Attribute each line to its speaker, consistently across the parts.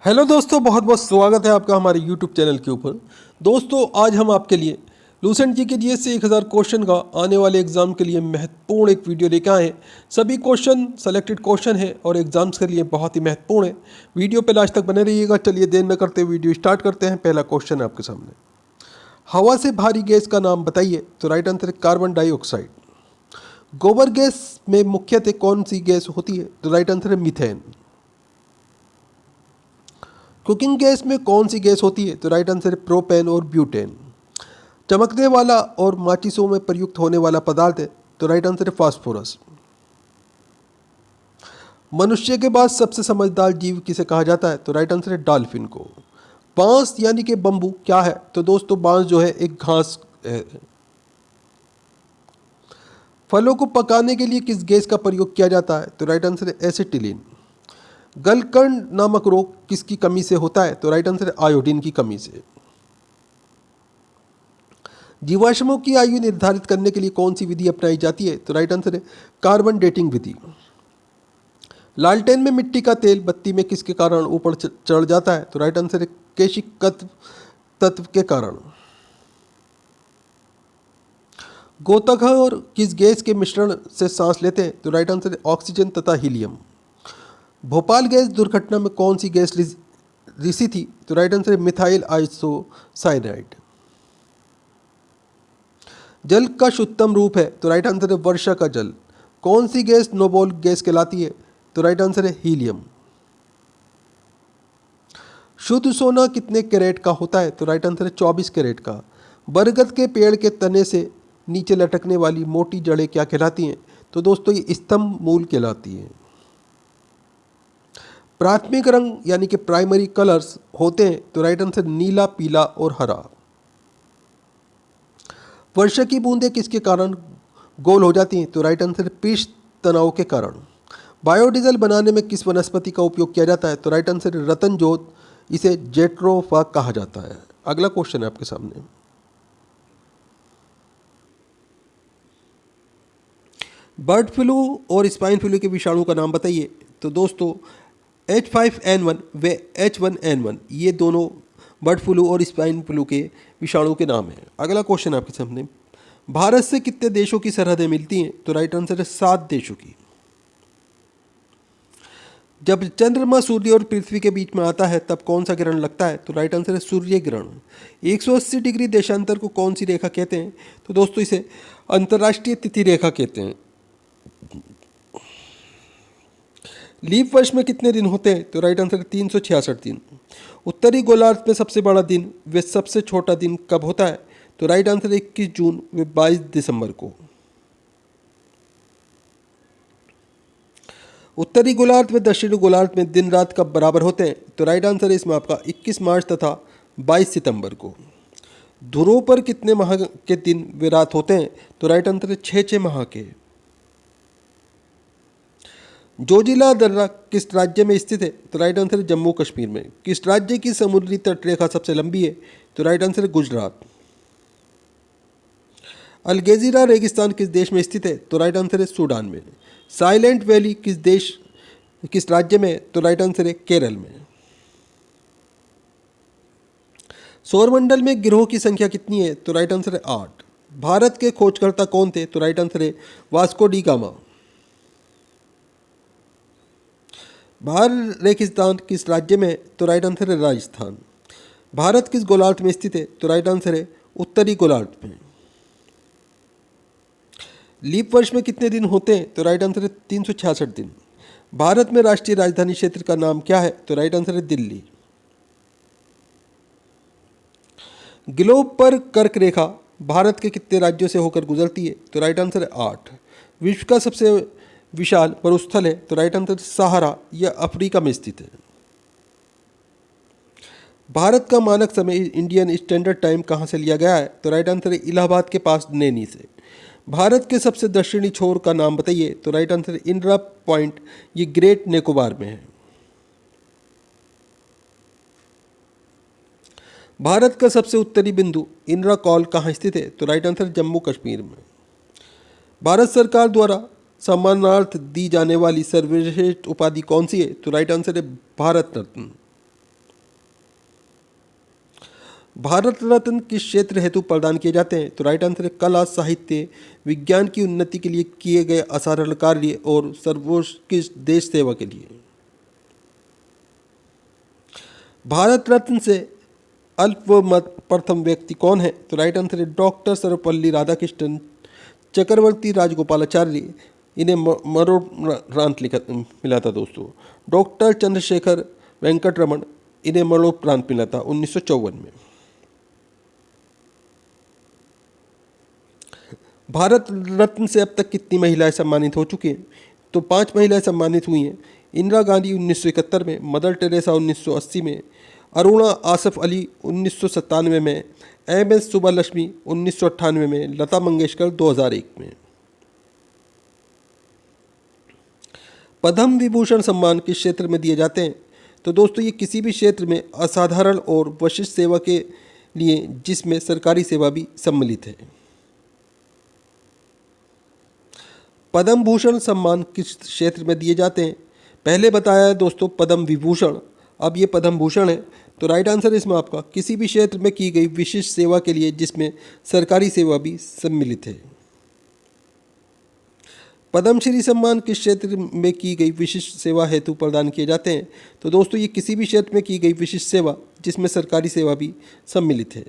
Speaker 1: Hello दोस्तों, बहुत बहुत स्वागत है आपका हमारे यूट्यूब चैनल के ऊपर। दोस्तों, आज हम आपके लिए लूसेंट जी के जीएस से 1000 क्वेश्चन का आने वाले एग्जाम के लिए महत्वपूर्ण एक वीडियो लेकर आए हैं। सभी क्वेश्चन सेलेक्टेड क्वेश्चन है और एग्जाम्स के लिए बहुत ही महत्वपूर्ण है। वीडियो पे लास्ट तक बने रहिएगा। चलिए देर न करते वीडियो स्टार्ट करते हैं। पहला क्वेश्चन है आपके सामने, हवा से भारी गैस का नाम बताइए। तो राइट आंसर है कार्बन डाइऑक्साइड। गोबर गैस में मुख्यतः कौन सी गैस होती है? तो राइट आंसर है मीथेन। कुकिंग गैस में कौन सी गैस होती है? तो राइट आंसर है प्रोपेन और ब्यूटेन। चमकने वाला और माचिसों में प्रयुक्त होने वाला पदार्थ है? तो राइट आंसर है फास्फोरस। मनुष्य के बाद सबसे समझदार जीव किसे कहा जाता है? तो राइट आंसर है डॉल्फिन को। बांस यानी कि बम्बू क्या है? तो दोस्तों, बांस जो है एक घास है। फलों को पकाने के लिए किस गैस का प्रयोग किया जाता है? तो राइट आंसर है एसिटिलीन। गलकंड नामक रोग किसकी कमी से होता है? तो राइट आंसर है आयोडीन की कमी से। जीवाश्मों की आयु निर्धारित करने के लिए कौन सी विधि अपनाई जाती है? तो राइट आंसर है कार्बन डेटिंग विधि। लालटेन में मिट्टी का तेल बत्ती में किसके कारण ऊपर चढ़ जाता है? तो राइट आंसर है केशिक तत्व के कारण। गोताखोर किस गैस के मिश्रण से सांस लेते हैं? तो राइट आंसर है ऑक्सीजन तथा हीलियम। भोपाल गैस दुर्घटना में कौन सी गैस रिसी थी? तो राइट आंसर है मिथाइल आइसोसाइनाइड। जल का शुद्धतम रूप है? तो राइट आंसर है वर्षा का जल। कौन सी गैस नोबल गैस कहलाती है? तो राइट आंसर है हीलियम। शुद्ध सोना कितने कैरेट का होता है? तो राइट आंसर है 24 कैरेट का। बरगद के पेड़ के तने से नीचे लटकने वाली मोटी जड़ें क्या कहलाती हैं? तो दोस्तों, ये स्तंभ मूल कहलाती हैं। प्राथमिक रंग यानी कि प्राइमरी कलर्स होते हैं? तो राइट आंसर नीला, पीला और हरा। वर्षा की बूंदें किसके कारण गोल हो जाती हैं? तो राइट आंसर है पृष्ठ तनाव के कारण। बायोडीजल बनाने में किस वनस्पति का उपयोग किया जाता है? तो राइट आंसर है रतन जोत। इसे जेट्रोफा कहा जाता है। अगला क्वेश्चन है आपके सामने, बर्ड फ्लू और स्वाइन फ्लू के विषाणु का नाम बताइए। तो दोस्तों, H5N1 व H1N1 ये दोनों बर्ड फ्लू और स्वाइन फ्लू के विषाणु के नाम हैं। अगला क्वेश्चन आपके सामने, भारत से कितने देशों की सरहदें मिलती हैं? तो राइट आंसर है 7 देशों की। जब चंद्रमा सूर्य और पृथ्वी के बीच में आता है तब कौन सा ग्रहण लगता है? तो राइट आंसर है सूर्य ग्रहण। 180 डिग्री देशांतर को कौन सी रेखा कहते हैं? तो दोस्तों, इसे अंतर्राष्ट्रीय तिथि रेखा कहते हैं। लीप वर्ष में कितने दिन होते हैं? तो राइट आंसर है 366 दिन। उत्तरी गोलार्ध में सबसे बड़ा दिन व सबसे छोटा दिन कब होता है? तो राइट आंसर है 21 जून व 22 दिसंबर को। उत्तरी गोलार्ध व दक्षिणी गोलार्ध में दिन रात कब बराबर होते हैं? तो राइट आंसर है इसमें आपका 21 मार्च तथा 22 सितंबर को। ध्रुव पर कितने माह के दिन व रात होते हैं? तो राइट आंसर है 6 माह के। जोजिला दर्रा किस राज्य में स्थित है? तो राइट आंसर है जम्मू कश्मीर में। किस राज्य की समुद्री तटरेखा सबसे लंबी है? तो राइट आंसर है गुजरात। अलगेजिरा रेगिस्तान किस देश में स्थित है? तो राइट आंसर है सूडान में। साइलेंट वैली किस राज्य में है? तो राइट आंसर है केरल में। सौरमंडल में ग्रहों की संख्या कितनी है? तो राइट आंसर है 8। भारत के खोजकर्ता कौन थे? तो राइट आंसर है वास्को डी गामा। भार रेगिस्तान किस राज्य में है? तो राइट आंसर है राजस्थान। भारत किस गोलार्ध में स्थित है? तो राइट आंसर है उत्तरी गोलार्ध में। लीप वर्ष में कितने दिन होते हैं? तो राइट आंसर है 366 दिन। भारत में राष्ट्रीय राजधानी क्षेत्र का नाम क्या है? तो राइट आंसर है दिल्ली। ग्लोब पर कर्क रेखा भारत के कितने राज्यों से होकर गुजरती है? तो राइट आंसर है 8। विश्व का सबसे विशाल मरुस्थल है? तो राइट आंसर सहारा, यह अफ्रीका में स्थित है। भारत का मानक समय इंडियन स्टैंडर्ड टाइम कहाँ से लिया गया है? तो राइट आंसर है इलाहाबाद के पास नैनी से। भारत के सबसे दक्षिणी छोर का नाम बताइए। तो राइट आंसर है इंदिरा पॉइंट, ये ग्रेट निकोबार में है। भारत का सबसे उत्तरी बिंदु इंदिरा कॉल कहाँ स्थित है? तो राइट आंसर जम्मू कश्मीर में। भारत सरकार द्वारा सम्मानार्थ दी जाने वाली सर्वश्रेष्ठ उपाधि कौन सी है? तो राइट आंसर है भारत रत्न। भारत रत्न किस क्षेत्र हेतु प्रदान किए जाते हैं? तो राइट आंसर है कला, साहित्य, विज्ञान की उन्नति के लिए किए गए असाधारण कार्य और सर्वोत्कृष्ट देश सेवा के लिए। भारत रत्न से अल्पमत प्रथम व्यक्ति कौन है? तो राइट आंसर है डॉक्टर सर्वपल्ली राधाकृष्णन चक्रवर्ती राजगोपालाचार्य, इन्हें मरणोपरांत मिला था दोस्तों। डॉक्टर चंद्रशेखर वेंकटरमण, इन्हें मरणोपरांत मिला था 1954 में। भारत रत्न से अब तक कितनी महिलाएं सम्मानित हो चुकी हैं? तो 5 महिलाएं सम्मानित हुई हैं। इंदिरा गांधी 1971 में, मदर टेरेसा 1980 में, अरुणा आसफ अली 1997 में, MS सुब्बालक्ष्मी 1998 में, लता मंगेशकर 2001 में। पद्म विभूषण सम्मान किस क्षेत्र में दिए जाते हैं? तो दोस्तों ये किसी भी क्षेत्र में असाधारण और विशिष्ट सेवा के लिए जिसमें सरकारी सेवा भी सम्मिलित है। पद्म भूषण सम्मान किस क्षेत्र में दिए जाते हैं? पहले बताया है दोस्तों पद्म विभूषण, अब ये पद्म भूषण है। तो राइट आंसर इसमें आपका किसी भी क्षेत्र में की गई विशिष्ट सेवा के लिए जिसमें सरकारी सेवा भी सम्मिलित है। पद्मश्री सम्मान किस क्षेत्र में की गई विशिष्ट सेवा हेतु प्रदान किए जाते हैं? तो दोस्तों ये किसी भी क्षेत्र में की गई विशिष्ट सेवा जिसमें सरकारी सेवा भी सम्मिलित है।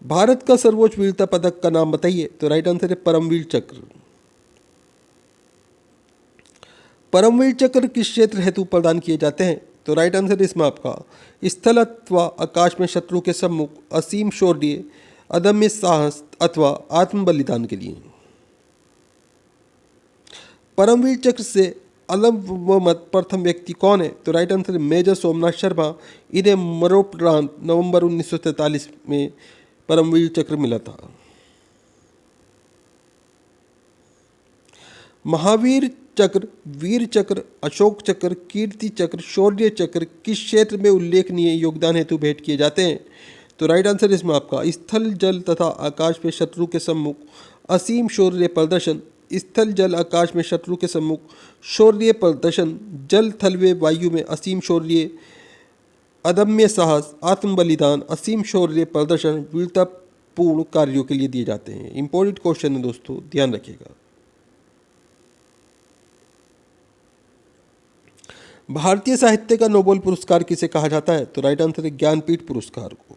Speaker 1: भारत का सर्वोच्च वीरता पदक का नाम बताइए? तो राइट आंसर है परमवीर चक्र। परमवीर चक्र किस क्षेत्र हेतु प्रदान किए जाते हैं? तो राइट आंसर इसमें आपका स्थल अथवा आकाश में शत्रु के सम्मुख असीम शौर्य, अदम्य साहस अथवा आत्म बलिदान के लिए। परमवीर चक्र से अलवमत प्रथम व्यक्ति कौन है? तो right answer major Somnath Sharma, इन्हें मरणोपरांत नवंबर 1943 में परमवीर चक्र मिला था। महावीर चक्र, वीर चक्र, अशोक चक्र, कीर्ति चक्र, शौर्य चक्र किस क्षेत्र में उल्लेखनीय योगदान हेतु भेंट किए जाते हैं? तो राइट आंसर इसमें आपका स्थल, जल तथा आकाश में शत्रु के सम्मुख असीम शौर्य प्रदर्शन। स्थल, जल, आकाश में शत्रु के सम्मुख शौर्य प्रदर्शन, जल, थल व वायु में असीम शौर्य, अदम्य साहस, आत्म बलिदान, असीम शौर्य प्रदर्शन वीरतापूर्ण कार्यों के लिए दिए जाते हैं। इंपॉर्टेंट क्वेश्चन है दोस्तों, ध्यान रखिएगा। भारतीय साहित्य का नोबेल पुरस्कार किसे कहा जाता है? तो राइट आंसर है ज्ञानपीठ पुरस्कार को।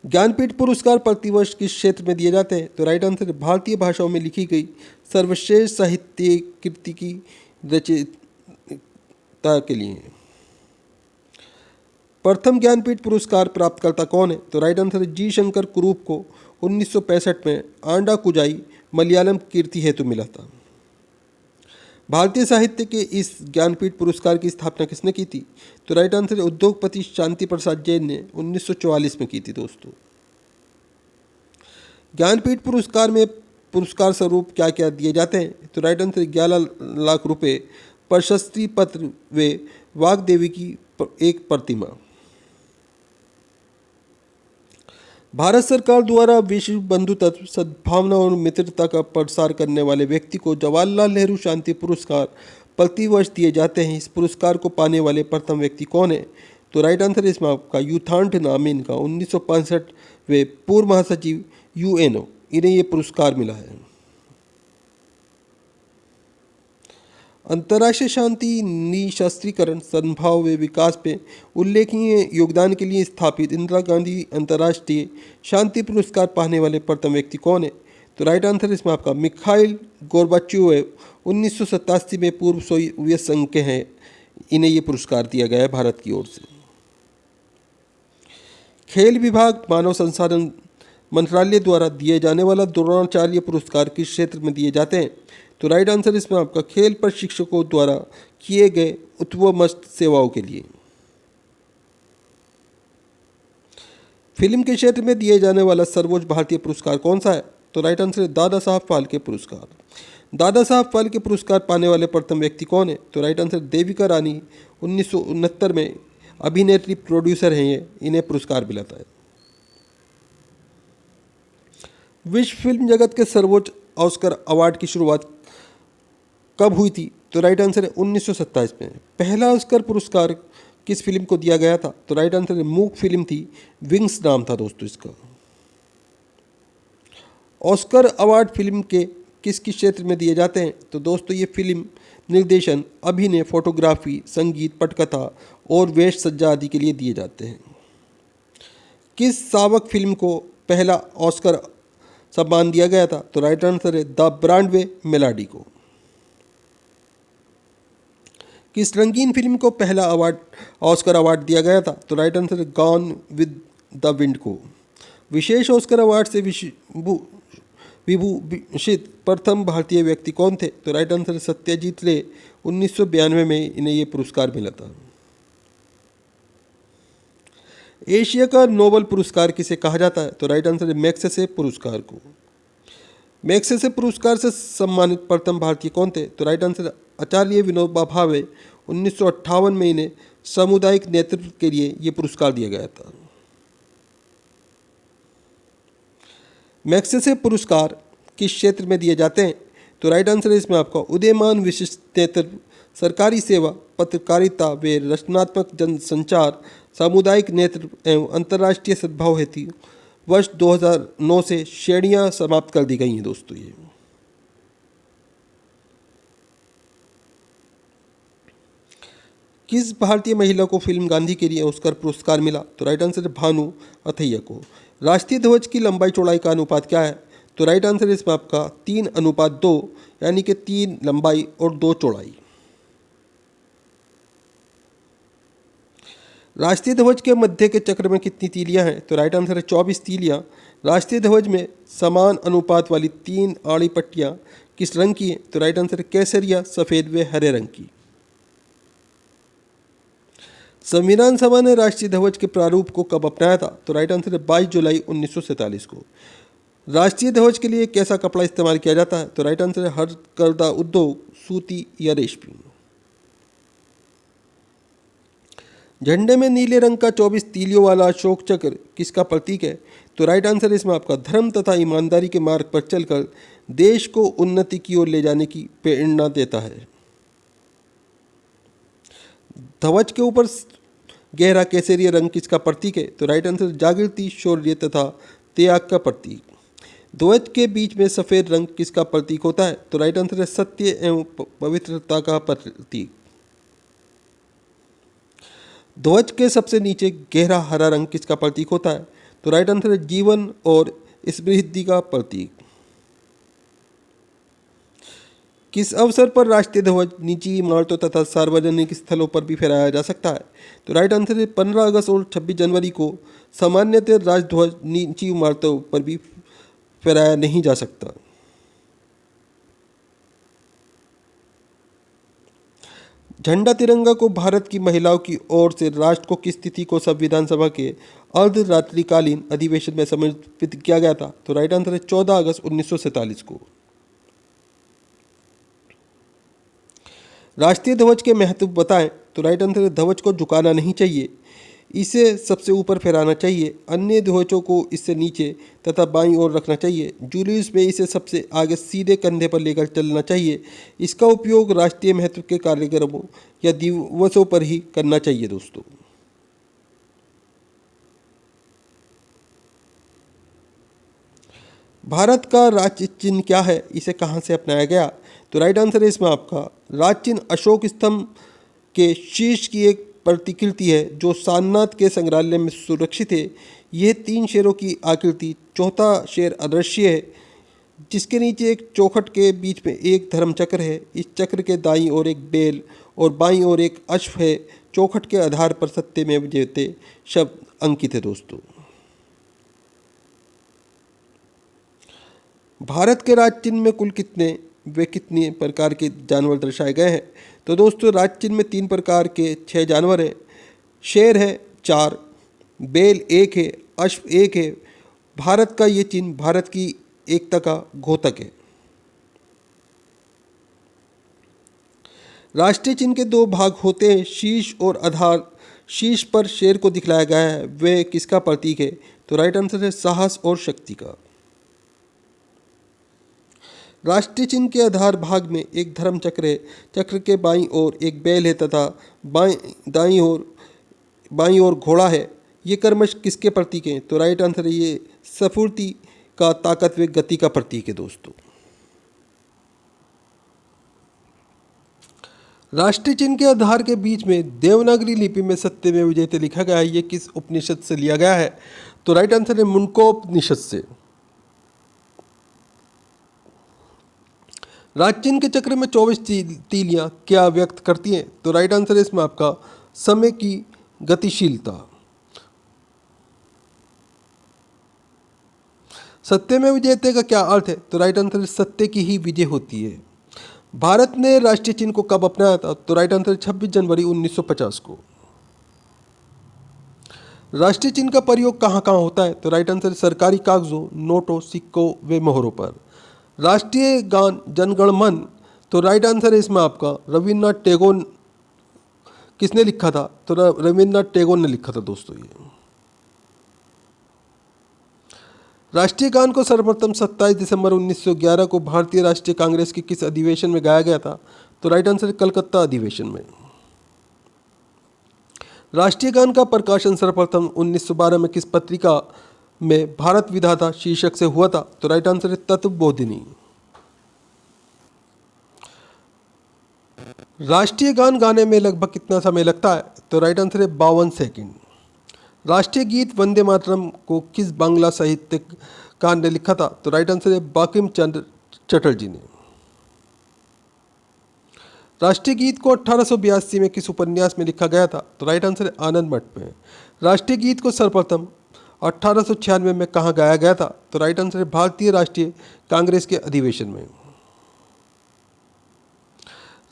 Speaker 1: ज्ञानपीठ पुरस्कार प्रतिवर्ष किस क्षेत्र में दिए जाते हैं? तो राइट आंसर है भारतीय भाषाओं में लिखी गई सर्वश्रेष्ठ साहित्य कृति की रचयिता के लिए। प्रथम ज्ञानपीठ पुरस्कार प्राप्तकर्ता कौन है? तो राइट आंसर है जी शंकर कुरूप को 1965 में आंडा कुजाई मलयालम कीर्ति हेतु मिला था। भारतीय साहित्य के इस ज्ञानपीठ पुरस्कार की स्थापना किसने की थी? तो राइट आंसर है उद्योगपति शांति प्रसाद जैन ने 1944 में की थी दोस्तों। ज्ञानपीठ पुरस्कार में पुरस्कार स्वरूप क्या क्या दिए जाते हैं? तो राइट आंसर 11 लाख रुपए, प्रशस्ति पत्र व वाग्देवी की एक प्रतिमा। भारत सरकार द्वारा विश्व बंधुत्व, सद्भावना और मित्रता का प्रसार करने वाले व्यक्ति को जवाहरलाल नेहरू शांति पुरस्कार प्रतिवर्ष दिए जाते हैं। इस पुरस्कार को पाने वाले प्रथम व्यक्ति कौन है? तो राइट आंसर इसमें आपका युथांठ नाम है इनका, 1965 वे पूर्व महासचिव UNO, इन्हें ये पुरस्कार मिला है। अंतर्राष्ट्रीय शांति, निशस्त्रीकरण, सद्भाव व विकास में उल्लेखनीय योगदान के लिए स्थापित इंदिरा गांधी अंतर्राष्ट्रीय शांति पुरस्कार पाने वाले प्रथम व्यक्ति कौन है? तो राइट आंसर इसमें आपका मिखाइल गोर्बाचेव 1987 में पूर्व सोवियत संघ के हैं, इन्हें ये पुरस्कार दिया गया है भारत की ओर से। खेल विभाग मानव संसाधन मंत्रालय द्वारा दिए जाने वाला द्रोणाचार्य पुरस्कार किस क्षेत्र में दिए जाते हैं? तो राइट आंसर इसमें आपका खेल प्रशिक्षकों द्वारा किए गए उत्तमोत्तम सेवाओं के लिए। फिल्म के क्षेत्र में दिए जाने वाला सर्वोच्च भारतीय पुरस्कार कौन सा है? तो राइट आंसर है दादा साहब फाल्के पुरस्कार। दादा साहब फाल्के पुरस्कार पाने वाले प्रथम व्यक्ति कौन है? तो राइट आंसर देविका रानी, 1969 में अभिनेत्री प्रोड्यूसर हैं ये, इन्हें पुरस्कार मिला था। विश्व फिल्म जगत के सर्वोच्च ऑस्कर अवार्ड की शुरुआत कब हुई थी? तो राइट आंसर है 1927 में। पहला ऑस्कर पुरस्कार किस फिल्म को दिया गया था? तो राइट आंसर मूक फिल्म थी, विंग्स नाम था दोस्तों इसका। ऑस्कर अवार्ड फिल्म के किस किस क्षेत्र में दिए जाते हैं? तो दोस्तों ये फिल्म निर्देशन, अभिनय, फोटोग्राफी, संगीत, पटकथा और वेश सज्जा आदि के लिए दिए जाते हैं। किस सावक फिल्म को पहला ऑस्कर सम्मान दिया गया था? तो राइट आंसर है द ब्रॉडवे मेलोडी को। किस रंगीन फिल्म को पहला ऑस्कर अवार्ड दिया गया था? तो राइट आंसर है गॉन विद द विंड को। विशेष ऑस्कर अवार्ड से विभूषित प्रथम भारतीय व्यक्ति कौन थे? तो राइट आंसर है सत्यजीत रे। 1992 में इन्हें ये पुरस्कार मिला था। एशिया का नोबेल पुरस्कार किसे कहा जाता है? तो राइट आंसर है मैग्सेसे पुरस्कार को। मैग्सेसे पुरस्कार से सम्मानित प्रथम भारतीय कौन थे? तो राइट आंसर है आचार्य विनोबा भावे। 1958 में इन्हें सामुदायिक नेतृत्व के लिए ये पुरस्कार दिया गया था। मैग्सेसे पुरस्कार किस क्षेत्र में दिए जाते हैं? तो राइट आंसर है इसमें आपका उदीयमान विशिष्ट नेतृत्व, सरकारी सेवा, पत्रकारिता व रचनात्मक जनसंचार, सामुदायिक नेतृत्व एवं अंतर्राष्ट्रीय सद्भाव हेतु वर्ष 2009 से श्रेणियां समाप्त कर दी गई हैं दोस्तों। ये किस भारतीय महिला को फिल्म गांधी के लिए ऑस्कर पुरस्कार मिला? तो राइट आंसर है भानु अथैया को। राष्ट्रीय ध्वज की लंबाई चौड़ाई का अनुपात क्या है? तो राइट आंसर है इसमें आपका 3:2, यानी कि 3 लंबाई और 2 चौड़ाई। राष्ट्रीय ध्वज के मध्य के चक्र में कितनी तीलियां हैं? तो राइट आंसर है 24 तीलियां। राष्ट्रीय ध्वज में समान अनुपात वाली 3 आड़ी पट्टियां किस रंग की है? तो राइट आंसर है केसरिया, सफ़ेद व हरे रंग की। संविधान सभा ने राष्ट्रीय ध्वज के प्रारूप को कब अपनाया था? तो राइट आंसर है 22 जुलाई 1947 को। राष्ट्रीय ध्वज के लिए कैसा कपड़ा इस्तेमाल किया जाता है? तो राइट आंसर है हथकरघा उद्योग, सूती या रेशमी। झंडे में नीले रंग का 24 तीलियों वाला अशोक चक्र किसका प्रतीक है? तो राइट आंसर है इसमें आपका धर्म तथा ईमानदारी के मार्ग पर चलकर देश को उन्नति की ओर ले जाने की प्रेरणा देता है। ध्वज के ऊपर गहरा केसरिया रंग किसका प्रतीक है? तो राइट आंसर जागृति, शौर्य तथा त्याग का प्रतीक। ध्वज के बीच में सफ़ेद रंग किसका प्रतीक होता है? तो राइट आंसर है सत्य एवं पवित्रता का प्रतीक। ध्वज के सबसे नीचे गहरा हरा रंग किसका प्रतीक होता है? तो राइट आंसर है जीवन और समृद्धि का प्रतीक। किस अवसर पर राष्ट्रीय ध्वज निजी इमारतों तथा सार्वजनिक स्थलों पर भी फहराया जा सकता है? तो राइट आंसर है 15 अगस्त और 26 जनवरी को सामान्यतः राष्ट्रध्वज निजी इमारतों पर भी फहराया नहीं जा सकता। झंडा तिरंगा को भारत की महिलाओं की ओर से राष्ट्र को किस तिथि को संविधान सभा के अर्धरात्रिकालीन अधिवेशन में समर्पित किया गया था? तो राइट आंसर है 14 अगस्त 1947 को। राष्ट्रीय ध्वज के महत्व बताएं। तो राइट आंसर है ध्वज को झुकाना नहीं चाहिए, इसे सबसे ऊपर फहराना चाहिए। अन्य ध्वजों को इससे नीचे तथा बाईं ओर रखना चाहिए। जुलूस में इसे सबसे आगे सीधे कंधे पर लेकर चलना चाहिए। इसका उपयोग राष्ट्रीय महत्व के कार्यक्रमों या दिवसों पर ही करना चाहिए दोस्तों। भारत का राज्य चिन्ह क्या है? इसे कहाँ से अपनाया गया? तो राइट आंसर है इसमें आपका राज्य चिन्ह अशोक स्तंभ के शीर्ष की एक प्रतिकृति है जो सारनाथ के संग्रहालय में सुरक्षित है। यह 3 शेरों की आकृति, चौथा शेर अदृश्य है जिसके नीचे एक चौखट के बीच में एक धर्म चक्र है। इस चक्र के दाईं ओर एक बेल और बाईं ओर एक अश्व है। चौखट के आधार पर सत्यमेव जयते शब्द अंकित है दोस्तों। भारत के राज्य चिन्ह में कुल कितने प्रकार के जानवर दर्शाए गए हैं? तो दोस्तों राज्य चिन्ह में 3 प्रकार के 6 जानवर हैं। शेर है 4, बेल 1 है, अश्व 1 है। भारत का ये चिन्ह भारत की एकता का घोतक है। राष्ट्रीय चिन्ह के 2 भाग होते हैं, शीर्ष और आधार। शीर्ष पर शेर को दिखलाया गया है, वह किसका प्रतीक है? तो राइट आंसर है साहस और शक्ति का। राष्ट्रीय चिन्ह के आधार भाग में एक धर्म चक्र है। चक्र के बाईं ओर एक बैल है तथा दाईं ओर बाईं ओर घोड़ा है, ये कर्मश किसके प्रतीक हैं? तो राइट आंसर है ये स्फूर्ति का, ताकत व गति का प्रतीक है दोस्तों। राष्ट्रीय चिन्ह के आधार के बीच में देवनागरी लिपि में सत्यमेव जयते लिखा गया है, ये किस उपनिषद से लिया गया है? तो राइट आंसर है मुंडकोपनिषद से। राज चिन्ह के चक्र में 24 तीलियां क्या व्यक्त करती हैं? तो राइट आंसर है इसमें आपका समय की गतिशीलता। सत्यमेव जयते का क्या अर्थ है? तो राइट आंसर है सत्य की ही विजय होती है। भारत ने राष्ट्रीय चिन्ह को कब अपनाया था? तो राइट आंसर 26 जनवरी 1950 को। राष्ट्रीय चिन्ह का प्रयोग कहाँ कहाँ होता है? तो राइट आंसर सरकारी कागजों, नोटों, सिक्कों व मोहरों पर। राष्ट्रीय गान जनगण मन, तो राइट आंसर है इसमें आपका रविन्द्रनाथ टैगोर। किसने लिखा था? तो रविन्द्रनाथ टैगोर ने लिखा था दोस्तों ये। राष्ट्रीय गान को सर्वप्रथम 27 दिसंबर 1911 को भारतीय राष्ट्रीय कांग्रेस के किस अधिवेशन में गाया गया था? तो राइट आंसर है कलकत्ता अधिवेशन में। राष्ट्रीय गान का प्रकाशन सर्वप्रथम 1912 में किस पत्रिका में भारत विधाता शीर्षक से हुआ था? तो राइट आंसर है तत्वबोधिनी। राष्ट्रीय गान गाने में लगभग कितना समय लगता है? तो राइट आंसर है 52 सेकंड। राष्ट्रीय गीत वंदे मातरम को किस बांग्ला साहित्यकार ने लिखा था? तो राइट आंसर है बंकिम चंद्र चटर्जी ने। राष्ट्रीय गीत को 1882 में किस उपन्यास में लिखा गया था? तो राइट आंसर है आनंद मठ में। राष्ट्रीय गीत को सर्वप्रथम 1896 में कहाँ गाया गया था? तो राइट आंसर है भारतीय राष्ट्रीय कांग्रेस के अधिवेशन में।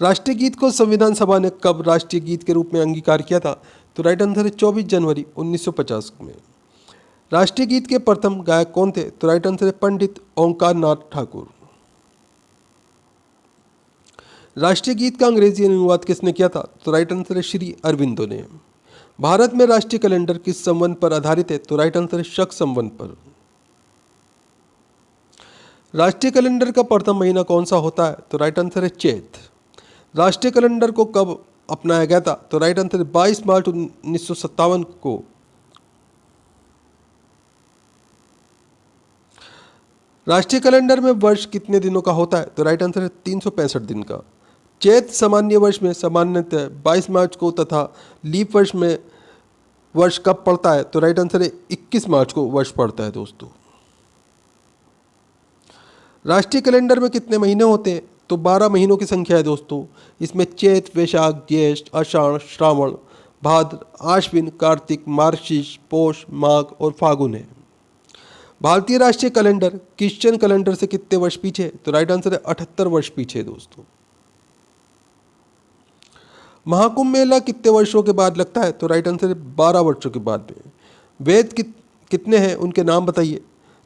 Speaker 1: राष्ट्रीय गीत को संविधान सभा ने कब राष्ट्रीय गीत के रूप में अंगीकार किया था? तो राइट आंसर है 24 जनवरी 1950 में। राष्ट्रीय गीत के प्रथम गायक कौन थे? तो राइट आंसर है पंडित ओंकार नाथ ठाकुर। राष्ट्रीय गीत का अंग्रेजी अनुवाद किसने किया था? तो राइट आंसर है श्री अरविंदो ने। भारत में राष्ट्रीय कैलेंडर किस संवत पर आधारित है? तो राइट आंसर है शक संवत पर। राष्ट्रीय कैलेंडर का प्रथम महीना कौन सा होता है? तो राइट आंसर है चैत। राष्ट्रीय कैलेंडर को कब अपनाया गया था? तो राइट आंसर है 22 मार्च 1957 को। राष्ट्रीय कैलेंडर में वर्ष कितने दिनों का होता है? तो राइट आंसर है 365 दिन का। चैत सामान्य वर्ष में सामान्यतः 22 मार्च को तथा लीप वर्ष में वर्ष कब पड़ता है? तो राइट आंसर है 21 मार्च को वर्ष पड़ता है दोस्तों। राष्ट्रीय कैलेंडर में कितने महीने होते हैं? तो 12 महीनों की संख्या है दोस्तों। इसमें चैत, वैशाख, ज्येष्ठ, आषाढ़, श्रावण, भाद्र, आश्विन, कार्तिक, मार्गशीर्ष, पौष, माघ और फागुन है। भारतीय राष्ट्रीय कैलेंडर क्रिश्चियन कैलेंडर से कितने वर्ष पीछे? तो राइट आंसर है 78 वर्ष पीछे दोस्तों। महाकुंभ मेला कितने वर्षों के बाद लगता है? तो राइट आंसर है 12 वर्षों के बाद में। वेद कितने हैं, उनके नाम बताइए।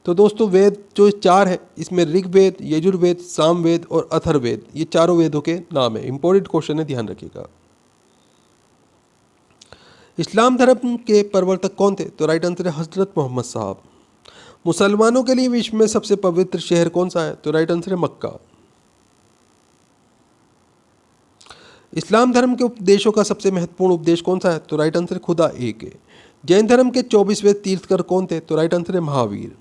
Speaker 1: तो दोस्तों वेद जो 4 है, इसमें ऋग्वेद, यजुर्वेद, सामवेद और अथर्ववेद, ये चारों वेदों के नाम है। इंपॉर्टेंट क्वेश्चन है, ध्यान रखिएगा। इस्लाम धर्म के प्रवर्तक कौन थे? तो राइट आंसर है हजरत मोहम्मद साहब। मुसलमानों के लिए विश्व में सबसे पवित्र शहर कौन सा है? तो राइट आंसर है मक्का। इस्लाम धर्म के उपदेशों का सबसे महत्वपूर्ण उपदेश कौन सा है? तो राइट आंसर खुदा एक है। जैन धर्म के 24वें तीर्थकर कौन थे? तो राइट आंसर है महावीर।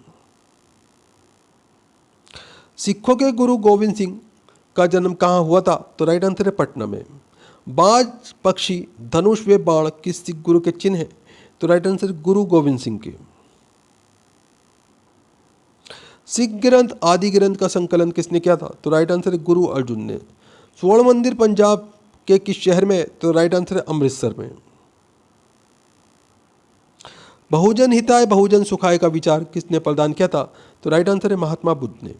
Speaker 1: सिखों के गुरु गोविंद सिंह का जन्म कहाँ हुआ था? तो राइट आंसर है पटना में। बाज, पक्षी, धनुष व बाण किस सिख गुरु के चिन्ह हैं? तो राइट आंसर गुरु गोविंद सिंह के। सिख ग्रंथ आदि ग्रंथ का संकलन किसने किया था? तो राइट आंसर है गुरु अर्जुन ने। स्वर्ण मंदिर पंजाब के किस शहर में? तो राइट आंसर है अमृतसर में। बहुजन हिताय बहुजन सुखाय का विचार किसने प्रदान किया था? तो राइट आंसर है महात्मा बुद्ध ने।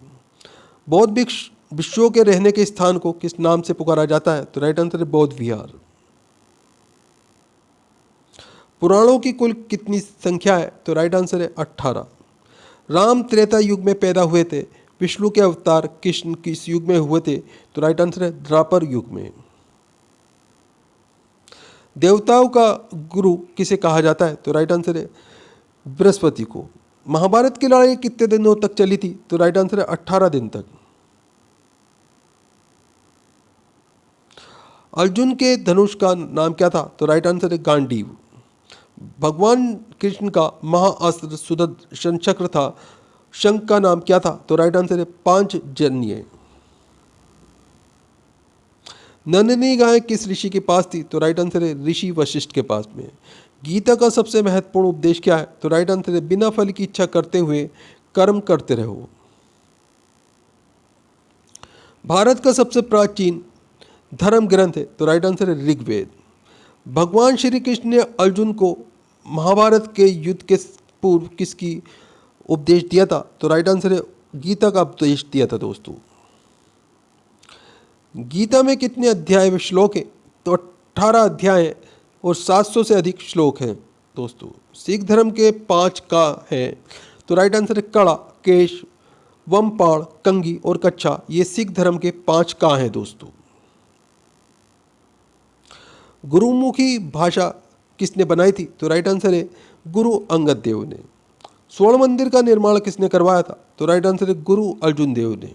Speaker 1: बौद्ध भिक्षुओं के रहने के स्थान को किस नाम से पुकारा जाता है? तो राइट आंसर है बौद्ध विहार। पुराणों की कुल कितनी संख्या है? तो राइट आंसर है 18। राम त्रेता युग में पैदा हुए थे। विष्णु के अवतार कृष्ण किस युग में हुए थे? तो राइट आंसर है द्वापर युग में। देवताओं का गुरु किसे कहा जाता है? तो राइट आंसर है बृहस्पति को। महाभारत की लड़ाई कितने दिनों तक चली थी? तो राइट आंसर है 18 दिन तक। अर्जुन के धनुष का नाम क्या था? तो राइट आंसर है गांडीव। भगवान कृष्ण का महाअस्त्र सुदर्शन चक्र था। शंख का नाम क्या था? तो राइट आंसर है पांचजन्य। नंदिनी गाय किस ऋषि के पास थी? तो राइट आंसर है ऋषि वशिष्ठ के पास में। गीता का सबसे महत्वपूर्ण उपदेश क्या है? तो राइट आंसर है बिना फल की इच्छा करते हुए कर्म करते रहो। भारत का सबसे प्राचीन धर्म ग्रंथ है? तो राइट आंसर है ऋग्वेद। भगवान श्री कृष्ण ने अर्जुन को महाभारत के युद्ध के पूर्व किसकी उपदेश दिया था? तो राइट आंसर है गीता का उपदेश दिया था दोस्तों। गीता में कितने अध्याय व श्लोक हैं? तो 18 अध्याय हैं और 700 से अधिक श्लोक हैं दोस्तों। सिख धर्म के 5 का है? तो राइट आंसर है कड़ा, केश, वमपाड़, कंगी और कच्छा। ये सिख धर्म के 5 का हैं दोस्तों। गुरुमुखी भाषा किसने बनाई थी? तो राइट आंसर है गुरु अंगद देव ने। स्वर्ण मंदिर का निर्माण किसने करवाया था? तो राइट आंसर है गुरु अर्जुन देव ने।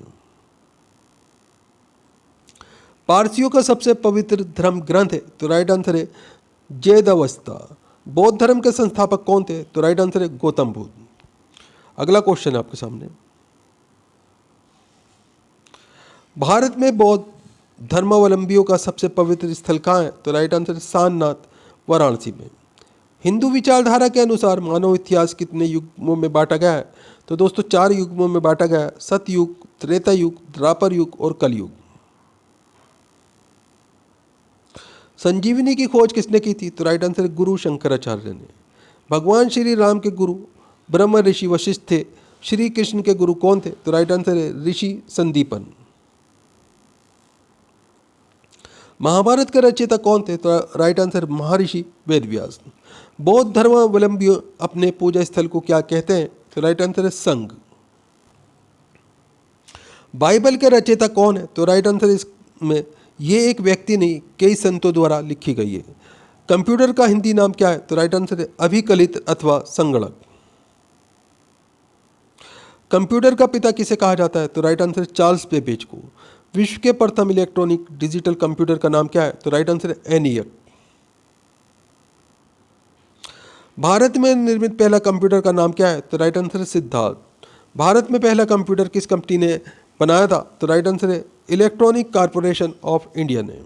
Speaker 1: पारसियों का सबसे पवित्र धर्म ग्रंथ है? तो राइट आंसर है वेदावस्ता। बौद्ध धर्म के संस्थापक कौन थे? तो राइट आंसर है गौतम बुद्ध। अगला क्वेश्चन आपके सामने, भारत में बौद्ध धर्मावलंबियों का सबसे पवित्र स्थल कहाँ है? तो राइट आंसर है सारनाथ, वाराणसी में। हिंदू विचारधारा के अनुसार मानव इतिहास कितने युगों में बांटा गया है? तो दोस्तों 4 युगों में बांटा गया है, सतयुग, त्रेता युग, द्वापर युग और कलयुग। संजीवनी की खोज किसने की थी? तो राइट आंसर है गुरु शंकराचार्य ने। भगवान श्री राम के गुरु ब्रह्म ऋषि वशिष्ठ थे। श्री कृष्ण के गुरु कौन थे? तो राइट आंसर है ऋषि संदीपन। महाभारत के रचयिता कौन थे? तो राइट आंसर महर्षि वेदव्यास। बौद्ध धर्मावलंबी अपने पूजा स्थल को क्या कहते हैं? तो राइट आंसर है संघ। बाइबल के रचयिता कौन है? तो राइट आंसर इसमें ये एक व्यक्ति नहीं, कई संतों द्वारा लिखी गई है। कंप्यूटर का हिंदी नाम क्या है? तो राइट आंसर है अभिकलित अथवा संगणक। कंप्यूटर का पिता किसे कहा जाता है? तो राइट आंसर है चार्ल्स बेबेज को। विश्व के प्रथम इलेक्ट्रॉनिक डिजिटल कंप्यूटर का नाम क्या है? तो राइट आंसर है एनियक। भारत में निर्मित पहला कंप्यूटर का नाम क्या है? तो राइट आंसर है सिद्धार्थ। भारत में पहला कंप्यूटर किस कंपनी ने बनाया था? तो राइट आंसर है इलेक्ट्रॉनिक कॉरपोरेशन ऑफ इंडिया ने।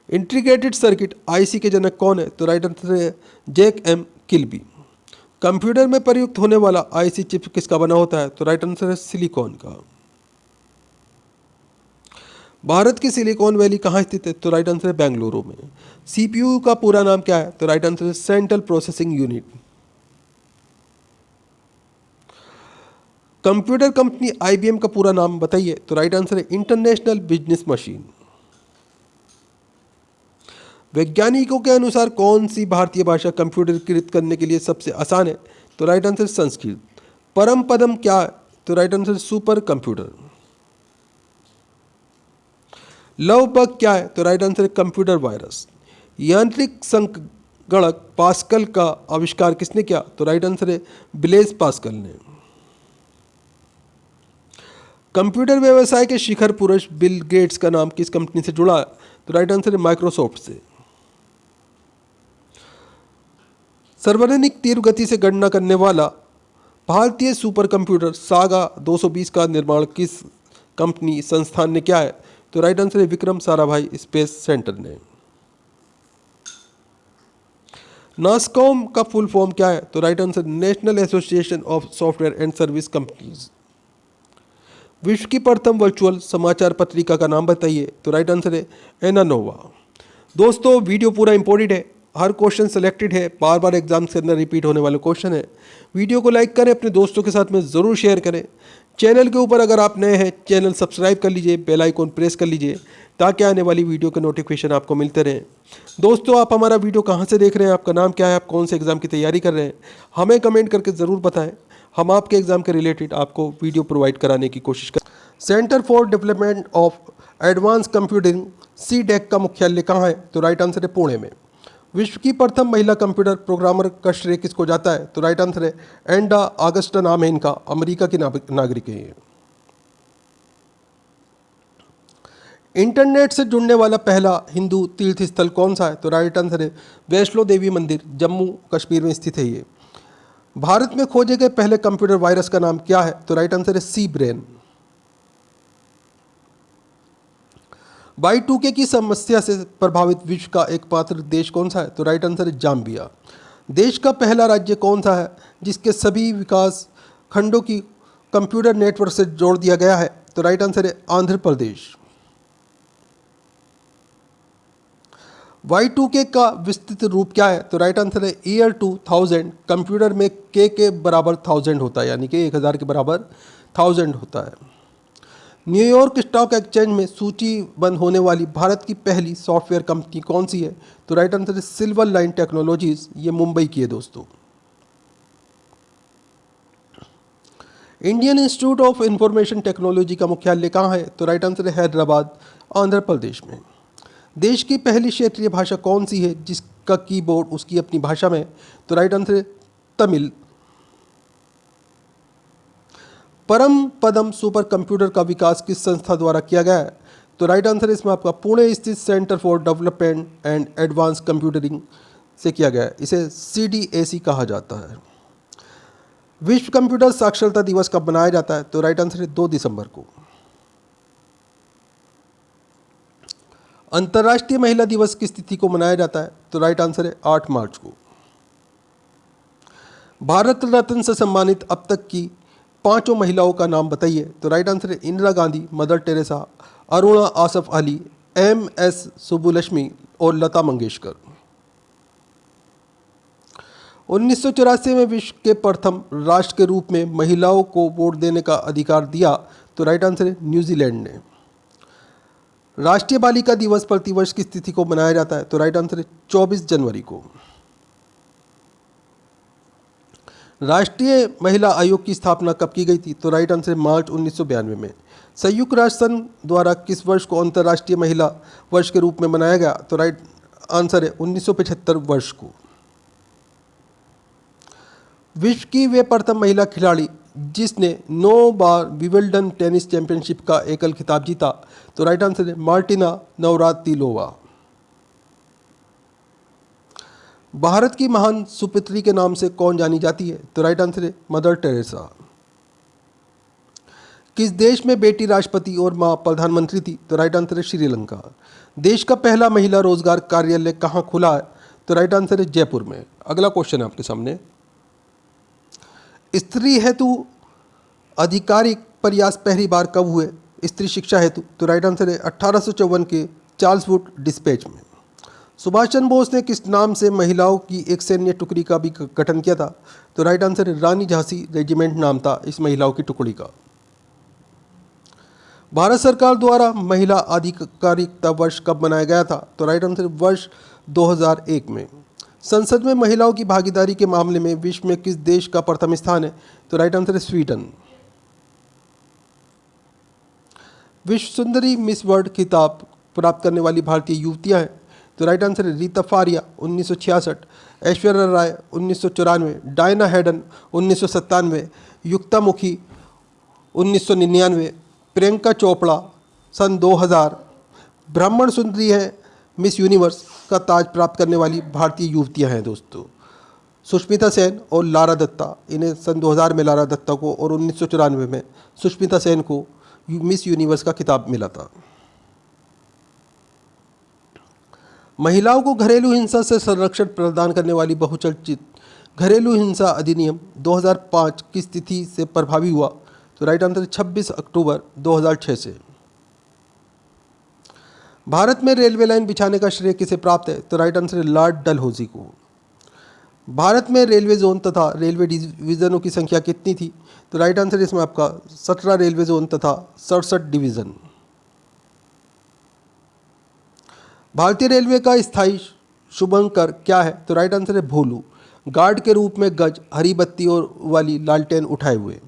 Speaker 1: इंटीग्रेटेड सर्किट आईसी के जनक कौन है? तो राइट आंसर है जैक एम किल्बी। कंप्यूटर में प्रयुक्त होने वाला आईसी चिप किसका बना होता है? तो राइट आंसर है सिलिकॉन का। भारत की सिलिकॉन वैली कहाँ स्थित है? तो राइट आंसर है बेंगलुरु में। सीपीयू का पूरा नाम क्या है? तो राइट आंसर है central processing unit. Computer company IBM का पूरा नाम बताइए। तो राइट आंसर है इंटरनेशनल बिजनेस मशीन। वैज्ञानिकों के अनुसार कौन सी भारतीय भाषा कंप्यूटरीकृत करने के लिए सबसे आसान है? तो राइट आंसर संस्कृत। परम पदम क्या है? तो right answer super computer. Love bug क्या है? तो राइट आंसर है कंप्यूटर वायरस। यांत्रिक संगणक पास्कल का आविष्कार किसने किया? तो राइट आंसर है ब्लेज पास्कल ने। कंप्यूटर व्यवसाय के शिखर पुरुष बिल गेट्स का नाम किस कंपनी से जुड़ा है? तो राइट आंसर है माइक्रोसॉफ्ट से। सर्वाधिक तीव्र गति से गणना करने वाला भारतीय सुपर कंप्यूटर सागा 220 का निर्माण किस कंपनी संस्थान ने किया है? तो राइट आंसर है विक्रम साराभाई स्पेस सेंटर ने। नासकॉम का फुल फॉर्म क्या है? तो right answer national association of software and service companies. विश्व की प्रथम वर्चुअल समाचार पत्रिका का नाम बताइए। तो राइट आंसर है एनानोवा। दोस्तों वीडियो पूरा इंपॉर्टेंट है, हर क्वेश्चन सेलेक्टेड है, बार बार एग्जाम्स के अंदर रिपीट होने वाले क्वेश्चन है। वीडियो को लाइक करें, अपने दोस्तों के साथ में ज़रूर शेयर करें। चैनल के ऊपर अगर आप नए हैं चैनल सब्सक्राइब कर लीजिए, बेल आइकॉन प्रेस कर लीजिए ताकि आने वाली वीडियो के नोटिफिकेशन आपको मिलते रहें। दोस्तों आप हमारा वीडियो कहाँ से देख रहे हैं, आपका नाम क्या है, आप कौन से एग्ज़ाम की तैयारी कर रहे हैं, हमें कमेंट करके ज़रूर बताएं। हम आपके एग्ज़ाम के रिलेटेड आपको वीडियो प्रोवाइड कराने की कोशिश करें। Centre for development of advance computing CDEC का मुख्यालय कहाँ है? तो राइट आंसर है पुणे में। विश्व की प्रथम महिला कंप्यूटर प्रोग्रामर का श्रेय किसको जाता है? तो राइट आंसर है एंडा ऑगस्टा नाम है इनका, अमेरिका की नागरिक है ये। इंटरनेट से जुड़ने वाला पहला हिंदू तीर्थ स्थल कौन सा है? तो राइट आंसर है वैष्णो देवी मंदिर, जम्मू कश्मीर में स्थित है ये। भारत में खोजे गए पहले कंप्यूटर वायरस का नाम क्या है? तो राइट आंसर है सी ब्रेन। Y2K की समस्या से प्रभावित विश्व का एकमात्र देश कौन सा है? तो राइट आंसर है जाम्बिया। देश का पहला राज्य कौन सा है जिसके सभी विकास खंडों की कंप्यूटर नेटवर्क से जोड़ दिया गया है? तो राइट आंसर है आंध्र प्रदेश। Y2K का विस्तृत रूप क्या है? तो राइट आंसर है ईयर 2000। कंप्यूटर में के बराबर 1000 होता है, यानी कि 1000 के बराबर 1000 होता है। न्यूयॉर्क स्टॉक एक्सचेंज में सूचीबद्ध होने वाली भारत की पहली सॉफ्टवेयर कंपनी कौन सी है? तो राइट आंसर है सिल्वर लाइन टेक्नोलॉजीज, ये मुंबई की है दोस्तों। Indian institute of information technology का मुख्यालय कहाँ है? तो राइट आंसर है हैदराबाद, आंध्र प्रदेश में। देश की पहली क्षेत्रीय भाषा कौन सी है जिसका कीबोर्ड उसकी अपनी भाषा में? तो राइट आंसर है तमिल। परम पदम सुपर कंप्यूटर का विकास किस संस्था द्वारा किया गया है? तो राइट आंसर इसमें आपका पुणे स्थित centre for development and advance computing से किया गया है। इसे CDAC कहा जाता है। विश्व कंप्यूटर साक्षरता दिवस कब मनाया जाता है? तो राइट आंसर है 2 दिसंबर को। अंतर्राष्ट्रीय महिला दिवस किस तिथि को मनाया जाता है? तो राइट आंसर है 8 मार्च को। भारत रत्न से सम्मानित अब तक की 5 महिलाओं का नाम बताइए। तो राइट आंसर है Indira Gandhi, mother Teresa, Aruna Asaf Ali, MS Subbulakshmi और लता मंगेशकर। 1984 में विश्व के प्रथम राष्ट्र के रूप में महिलाओं को वोट देने का अधिकार दिया। तो राइट आंसर है न्यूजीलैंड ने। राष्ट्रीय बालिका दिवस प्रतिवर्ष किस तिथि को मनाया जाता है? तो राइट आंसर है 24 जनवरी को। राष्ट्रीय महिला आयोग की स्थापना कब की गई थी? तो राइट आंसर है मार्च 1992 में। संयुक्त राष्ट्र संघ द्वारा किस वर्ष को अंतर्राष्ट्रीय महिला वर्ष के रूप में मनाया गया? तो राइट आंसर है 1975 वर्ष को। विश्व की वे प्रथम महिला खिलाड़ी जिसने 9 बार विंबलडन टेनिस चैंपियनशिप का एकल खिताब जीता? तो राइट आंसर है मार्टिना नवरातिलोवा। भारत की महान सुपुत्री के नाम से कौन जानी जाती है? तो राइट आंसर है मदर टेरेसा। किस देश में बेटी राष्ट्रपति और मां प्रधानमंत्री थी? तो राइट आंसर है श्रीलंका। देश का पहला महिला रोजगार कार्यालय कहाँ खुला है? तो राइट आंसर है जयपुर में। अगला क्वेश्चन है आपके सामने, स्त्री हेतु आधिकारिक प्रयास पहली बार कब हुए स्त्री शिक्षा हेतु? तो राइट आंसर है 1854 के चार्ल्सवुड डिस्पैच में। सुभाष चंद्र बोस ने किस नाम से महिलाओं की एक सैन्य टुकड़ी का भी गठन किया था? तो राइट आंसर है रानी झांसी रेजिमेंट नाम था इस महिलाओं की टुकड़ी का। भारत सरकार द्वारा महिला आधिकारिकता वर्ष कब मनाया गया था? तो राइट आंसर वर्ष 2001 में। संसद में महिलाओं की भागीदारी के मामले में विश्व में किस देश का प्रथम स्थान है? तो राइट आंसर है स्वीडन। विश्व सुंदरी मिस वर्ल्ड खिताब प्राप्त करने वाली भारतीय युवतियां हैं? तो राइट आंसर है रीता फारिया 1966, ऐश्वर्या राय 1994, डायना हैडन 1997, युक्ता मुखी 1999, प्रियंका चोपड़ा सन 2000। ब्राह्मण सुंदरी है मिस यूनिवर्स का ताज प्राप्त करने वाली भारतीय युवतियां हैं दोस्तों, सुष्मिता सेन और लारा दत्ता। इन्हें सन 2000 में लारा दत्ता को और 1994 में सुष्मिता सेन को मिस यूनिवर्स का खिताब मिला था। महिलाओं को घरेलू हिंसा से संरक्षण प्रदान करने वाली बहुचर्चित घरेलू हिंसा अधिनियम 2005 किस तिथि से प्रभावी हुआ? तो राइट आंसर 26 अक्टूबर 2006 से। भारत में रेलवे लाइन बिछाने का श्रेय किसे प्राप्त है? तो राइट आंसर है लॉर्ड डलहौजी को। भारत में रेलवे जोन तथा रेलवे डिवीज़नों की संख्या कितनी थी? तो राइट आंसर इसमें आपका 17 रेलवे जोन तथा 67 डिवीज़न। भारतीय रेलवे का स्थायी शुभंकर क्या है? तो राइट आंसर है भोलू। गार्ड के रूप में गज, हरी बत्ती और वाली लालटेन उठाए हुए।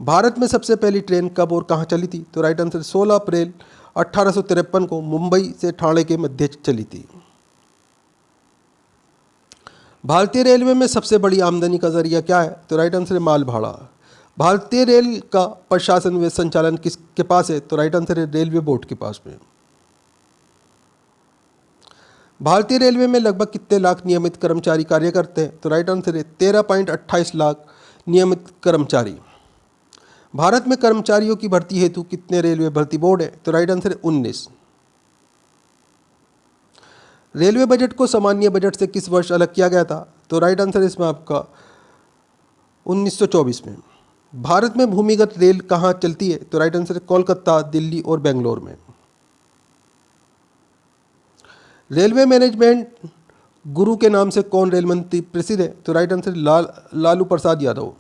Speaker 1: भारत में सबसे पहली ट्रेन कब और कहाँ चली थी? तो राइट आंसर 16 अप्रैल 1853 को मुंबई से ठाणे के मध्य चली थी। भारतीय रेलवे में सबसे बड़ी आमदनी का जरिया क्या है? तो राइट आंसर है माल भाड़ा। भारतीय रेल का प्रशासन व संचालन किसके पास है? तो राइट आंसर है रेलवे बोर्ड के पास में। भारतीय रेलवे में लगभग कितने लाख नियमित कर्मचारी कार्य करते हैं? तो राइट आंसर है 13.28 लाख नियमित कर्मचारी। भारत में कर्मचारियों की भर्ती हेतु कितने रेलवे भर्ती बोर्ड है? तो राइट आंसर है 19। रेलवे बजट को सामान्य बजट से किस वर्ष अलग किया गया था? तो राइट आंसर है इसमें आपका 1924 में। भारत में भूमिगत रेल कहाँ चलती है? तो राइट आंसर है कोलकाता, दिल्ली और बेंगलोर में। रेलवे मैनेजमेंट गुरु के नाम से कौन रेल मंत्री प्रसिद्ध है? तो राइट आंसर लालू प्रसाद यादव।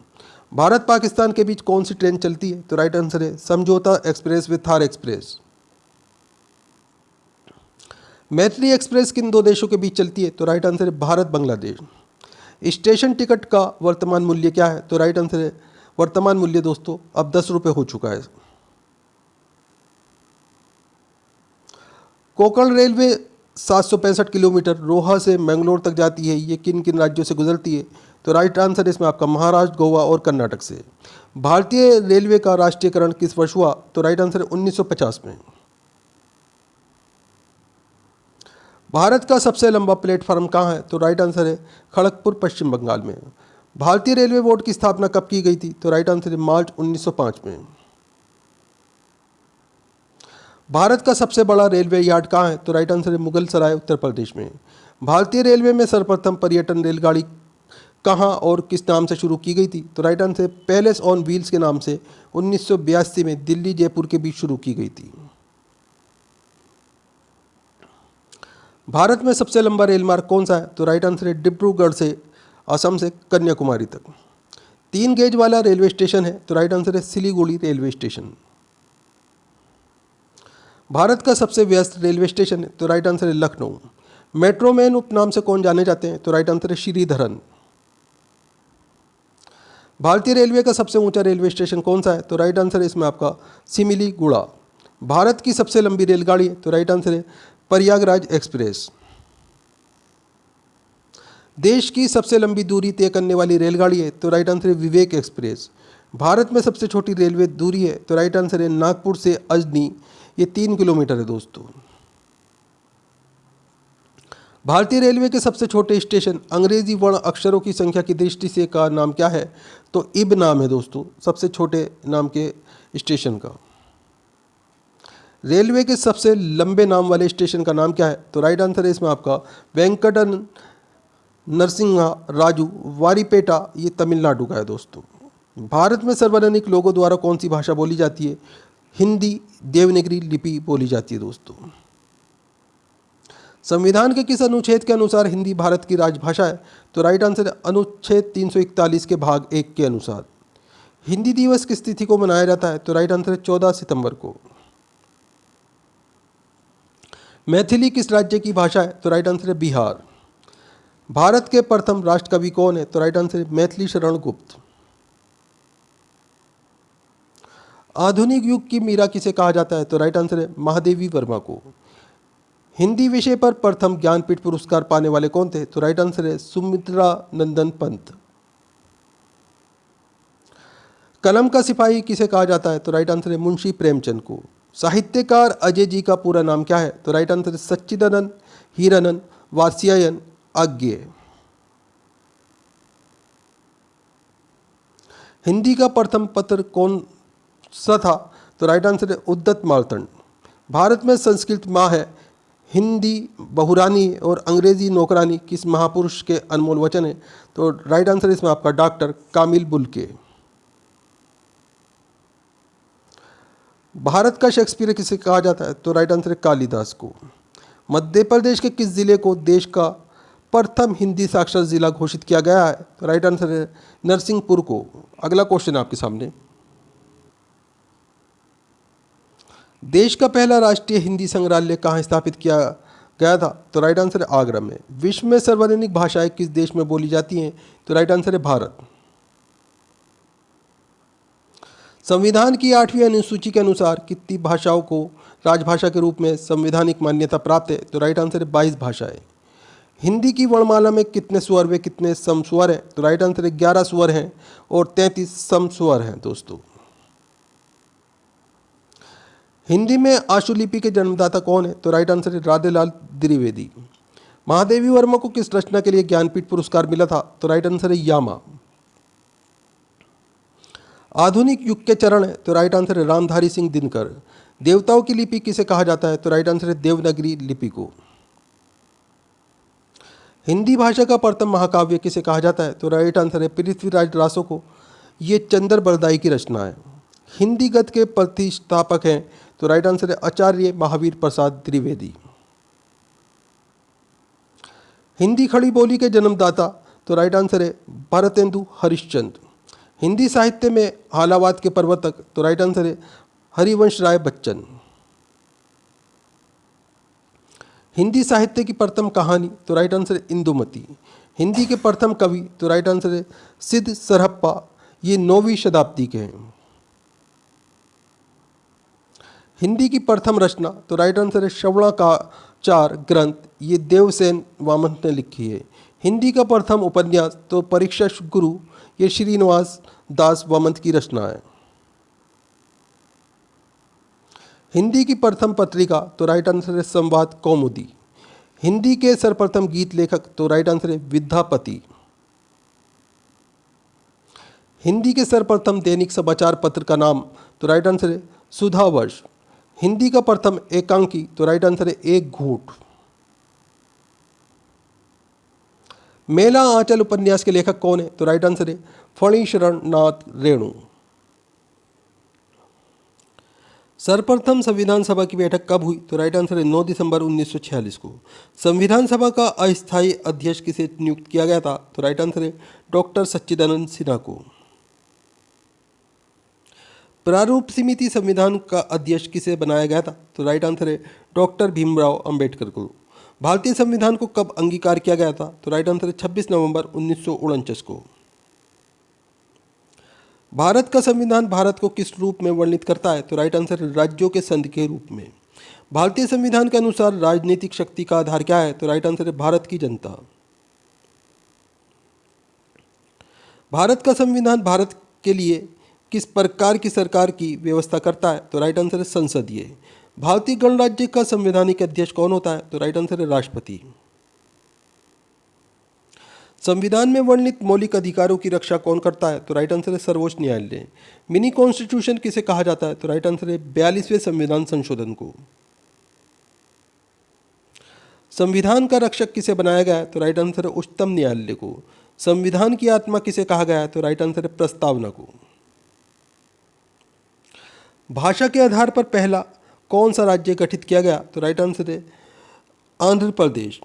Speaker 1: भारत पाकिस्तान के बीच कौन सी ट्रेन चलती है? तो राइट आंसर है समझौता एक्सप्रेस व थार एक्सप्रेस। मैत्री एक्सप्रेस किन दो देशों के बीच चलती है? तो राइट आंसर है भारत बांग्लादेश। स्टेशन टिकट का वर्तमान मूल्य क्या है? तो राइट आंसर है वर्तमान मूल्य दोस्तों अब 10 रुपये हो चुका है। कोंकण रेलवे 765 किलोमीटर रोहा से मैंगलोर तक जाती है। ये किन किन राज्यों से गुजरती है? तो राइट आंसर इसमें आपका महाराष्ट्र, गोवा और कर्नाटक से। भारतीय रेलवे का राष्ट्रीयकरण किस वर्ष हुआ? तो राइट आंसर है 1950 में। भारत का सबसे लंबा प्लेटफार्म कहाँ है? तो राइट आंसर है खड़गपुर, पश्चिम बंगाल में। भारतीय रेलवे बोर्ड की स्थापना कब की गई थी? तो राइट आंसर है मार्च 1905 में। भारत का सबसे बड़ा रेलवे यार्ड कहाँ है? तो राइट आंसर है मुगल सराय, उत्तर प्रदेश में। भारतीय रेलवे में सर्वप्रथम पर्यटन रेलगाड़ी कहाँ और किस नाम से शुरू की गई थी? तो right answer palace on wheels के नाम से 1982 में दिल्ली जयपुर के बीच शुरू की गई थी। भारत में सबसे लंबा रेल मार्ग कौन सा है? तो राइट आंसर है डिब्रूगढ़ से असम से कन्याकुमारी तक। 3 गेज वाला रेलवे स्टेशन है? तो राइट आंसर है सिलीगुड़ी रेलवे स्टेशन। भारत का सबसे व्यस्त रेलवे स्टेशन है? तो राइट आंसर है लखनऊ। मेट्रो मैन उपनाम से कौन जाने जाते हैं? तो राइट आंसर है श्रीधरन। भारतीय रेलवे का सबसे ऊंचा रेलवे स्टेशन कौन सा है? तो राइट आंसर है इसमें आपका सिमिलीगुड़ा। भारत की सबसे लंबी रेलगाड़ी है? तो राइट आंसर है प्रयागराज एक्सप्रेस। देश की सबसे लंबी दूरी तय करने वाली रेलगाड़ी है? तो राइट आंसर है विवेक एक्सप्रेस। भारत में सबसे छोटी रेलवे दूरी है? तो राइट आंसर है नागपुर से अजनी, ये 3 किलोमीटर है दोस्तों। भारतीय रेलवे के सबसे छोटे स्टेशन अंग्रेजी वर्ण अक्षरों की संख्या की दृष्टि से का नाम क्या है? तो इब नाम है दोस्तों सबसे छोटे नाम के स्टेशन का। रेलवे के सबसे लंबे नाम वाले स्टेशन का नाम क्या है? तो राइट आंसर है इसमें आपका वेंकटन नरसिंहा राजू वारीपेटा, ये तमिलनाडु का है दोस्तों। भारत में सार्वजनिक लोगों द्वारा कौन सी भाषा बोली जाती है? हिंदी देवनागरी लिपि बोली जाती है दोस्तों। संविधान के किस अनुच्छेद के अनुसार हिंदी भारत की राजभाषा है? तो राइट आंसर है अनुच्छेद 341 के भाग 1 के अनुसार। हिंदी दिवस किस तिथि को मनाया जाता है? तो राइट आंसर है 14 सितंबर को। मैथिली किस राज्य की भाषा है? तो राइट आंसर है बिहार। भारत के प्रथम राष्ट्रकवि कौन है? तो राइट आंसर है मैथिली शरण गुप्त। आधुनिक युग की मीरा किसे कहा जाता है? तो राइट आंसर है महादेवी वर्मा को। हिंदी विषय पर प्रथम ज्ञानपीठ पुरस्कार पाने वाले कौन थे? तो राइट आंसर है सुमित्रा नंदन पंत। कलम का सिपाही किसे कहा जाता है? तो राइट आंसर है मुंशी प्रेमचंद को। साहित्यकार अजय जी का पूरा नाम क्या है? तो राइट आंसर है सच्चिदानंद हीरानंद वात्स्यायन आज्ञे। हिंदी का प्रथम पत्र कौन सा था? तो राइट आंसर है उद्दत मार्तंड। भारत में संस्कृत माँ है, हिंदी बहुरानी और अंग्रेजी नौकरानी किस महापुरुष के अनमोल वचन है? तो राइट आंसर इसमें आपका डॉक्टर कामिल बुल्के। भारत का शेक्सपियर किसे कहा जाता है? तो राइट आंसर है कालिदास को। मध्य प्रदेश के किस जिले को देश का प्रथम हिंदी साक्षर जिला घोषित किया गया है? तो राइट आंसर है नरसिंहपुर को। अगला क्वेश्चन आपके सामने, देश का पहला राष्ट्रीय हिंदी संग्रहालय कहाँ स्थापित किया गया था? तो राइट आंसर है आगरा में। विश्व में सर्वाधिक भाषाएं किस देश में बोली जाती हैं? तो राइट आंसर है भारत। संविधान की 8वीं अनुसूची के अनुसार कितनी भाषाओं को राजभाषा के रूप में संवैधानिक मान्यता प्राप्त है? तो राइट आंसर है 22 भाषाएं। हिंदी की वर्णमाला में कितने स्वर व कितने समस्वर हैं? तो राइट आंसर है 11 स्वर हैं और 33 समस्वर हैं दोस्तों। हिंदी में आशुलिपि के जन्मदाता कौन है? तो राइट आंसर है राधेलाल द्विवेदी। महादेवी वर्मा को किस रचना के लिए ज्ञानपीठ पुरस्कार मिला था? तो राइट आंसर है यामा। आधुनिक युग के चरण है, तो राइट आंसर है रामधारी सिंह दिनकर। देवताओं की लिपि किसे कहा जाता है? तो राइट आंसर है देवनागरी लिपि को। हिंदी भाषा का प्रथम महाकाव्य किसे कहा जाता है? तो राइट आंसर है पृथ्वीराज रासो को। ये चंद्र बरदाई की रचना है। हिंदी गद्य के प्रतिष्ठापक हैं, तो राइट आंसर है आचार्य महावीर प्रसाद द्विवेदी। हिंदी खड़ी बोली के जन्मदाता, तो राइट आंसर है भरतेंदु हरिश्चंद्र। हिंदी साहित्य में हालावाद के प्रवर्तक, तो राइट आंसर है हरिवंश राय बच्चन। हिंदी साहित्य की प्रथम कहानी, तो राइट आंसर है इंदुमती। हिंदी के प्रथम कवि, तो राइट आंसर है सिद्ध सरहप्पा। ये 9वीं शताब्दी के हैं। हिंदी की प्रथम रचना, तो राइट आंसर है श्रवणाचार ग्रंथ। ये देवसेन वामन ने लिखी है। हिंदी का प्रथम उपन्यास, तो परीक्षा गुरु। ये श्रीनिवास दास वामन की रचना है। हिंदी की प्रथम पत्रिका, तो राइट आंसर है संवाद कौमुदी। हिंदी के सर्वप्रथम गीत लेखक, तो राइट आंसर है विद्यापति। हिंदी के सर्वप्रथम दैनिक समाचार पत्र का नाम, तो राइट आंसर है सुधावर्ष। हिंदी का प्रथम एकांकी, तो राइट आंसर है एक घूंट। मेला आंचल उपन्यास के लेखक कौन है? तो राइट आंसर है फणीशरण नाथ रेणु। सर्वप्रथम संविधान सभा की बैठक कब हुई? तो राइट आंसर है 9 दिसंबर 1946 को। संविधान सभा का अस्थायी अध्यक्ष किसे नियुक्त किया गया था? तो राइट आंसर है डॉक्टर सच्चिदानंद सिन्हा को। प्रारूप समिति संविधान का अध्यक्ष किसे बनाया गया था? तो राइट आंसर है डॉक्टर भीमराव अंबेडकर को। भारतीय संविधान को कब अंगीकार किया गया था? तो राइट आंसर है 26 नवंबर 1949 को। भारत का संविधान भारत को किस रूप में वर्णित करता है? तो राइट आंसर है राज्यों के संघ के रूप में। भारतीय संविधान के अनुसार राजनीतिक शक्ति का आधार क्या है? तो राइट आंसर है भारत की जनता। भारत का संविधान भारत के लिए किस प्रकार की सरकार की व्यवस्था करता है? तो राइट आंसर है संसदीय। भारतीय गणराज्य का संवैधानिक अध्यक्ष कौन होता है? तो राइट आंसर है राष्ट्रपति। संविधान में वर्णित मौलिक अधिकारों की रक्षा कौन करता है? तो राइट आंसर है सर्वोच्च न्यायालय। मिनी कॉन्स्टिट्यूशन किसे कहा जाता है? तो राइट आंसर है 42वें संविधान संशोधन को। संविधान का रक्षक किसे बनाया गया है? तो राइट आंसर है उच्चतम न्यायालय को। संविधान की आत्मा किसे कहा गया है? तो राइट आंसर है प्रस्तावना को। भाषा के आधार पर पहला कौन सा राज्य गठित किया गया? तो राइट आंसर है आंध्र प्रदेश।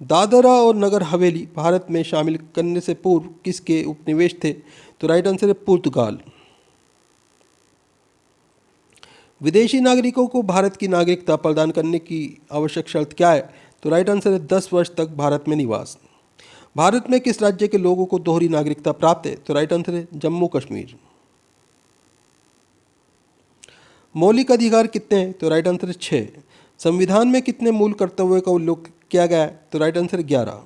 Speaker 1: दादरा और नगर हवेली भारत में शामिल करने से पूर्व किसके उपनिवेश थे? तो राइट आंसर है पुर्तगाल। विदेशी नागरिकों को भारत की नागरिकता प्रदान करने की आवश्यक शर्त क्या है? तो राइट आंसर है 10 वर्ष तक भारत में निवास। भारत में किस राज्य के लोगों को दोहरी नागरिकता प्राप्त है? तो राइट आंसर है जम्मू कश्मीर। मौलिक अधिकार कितने हैं? तो राइट आंसर है 6। संविधान में कितने मूल कर्तव्यों का उल्लेख किया गया है? तो राइट आंसर है 11।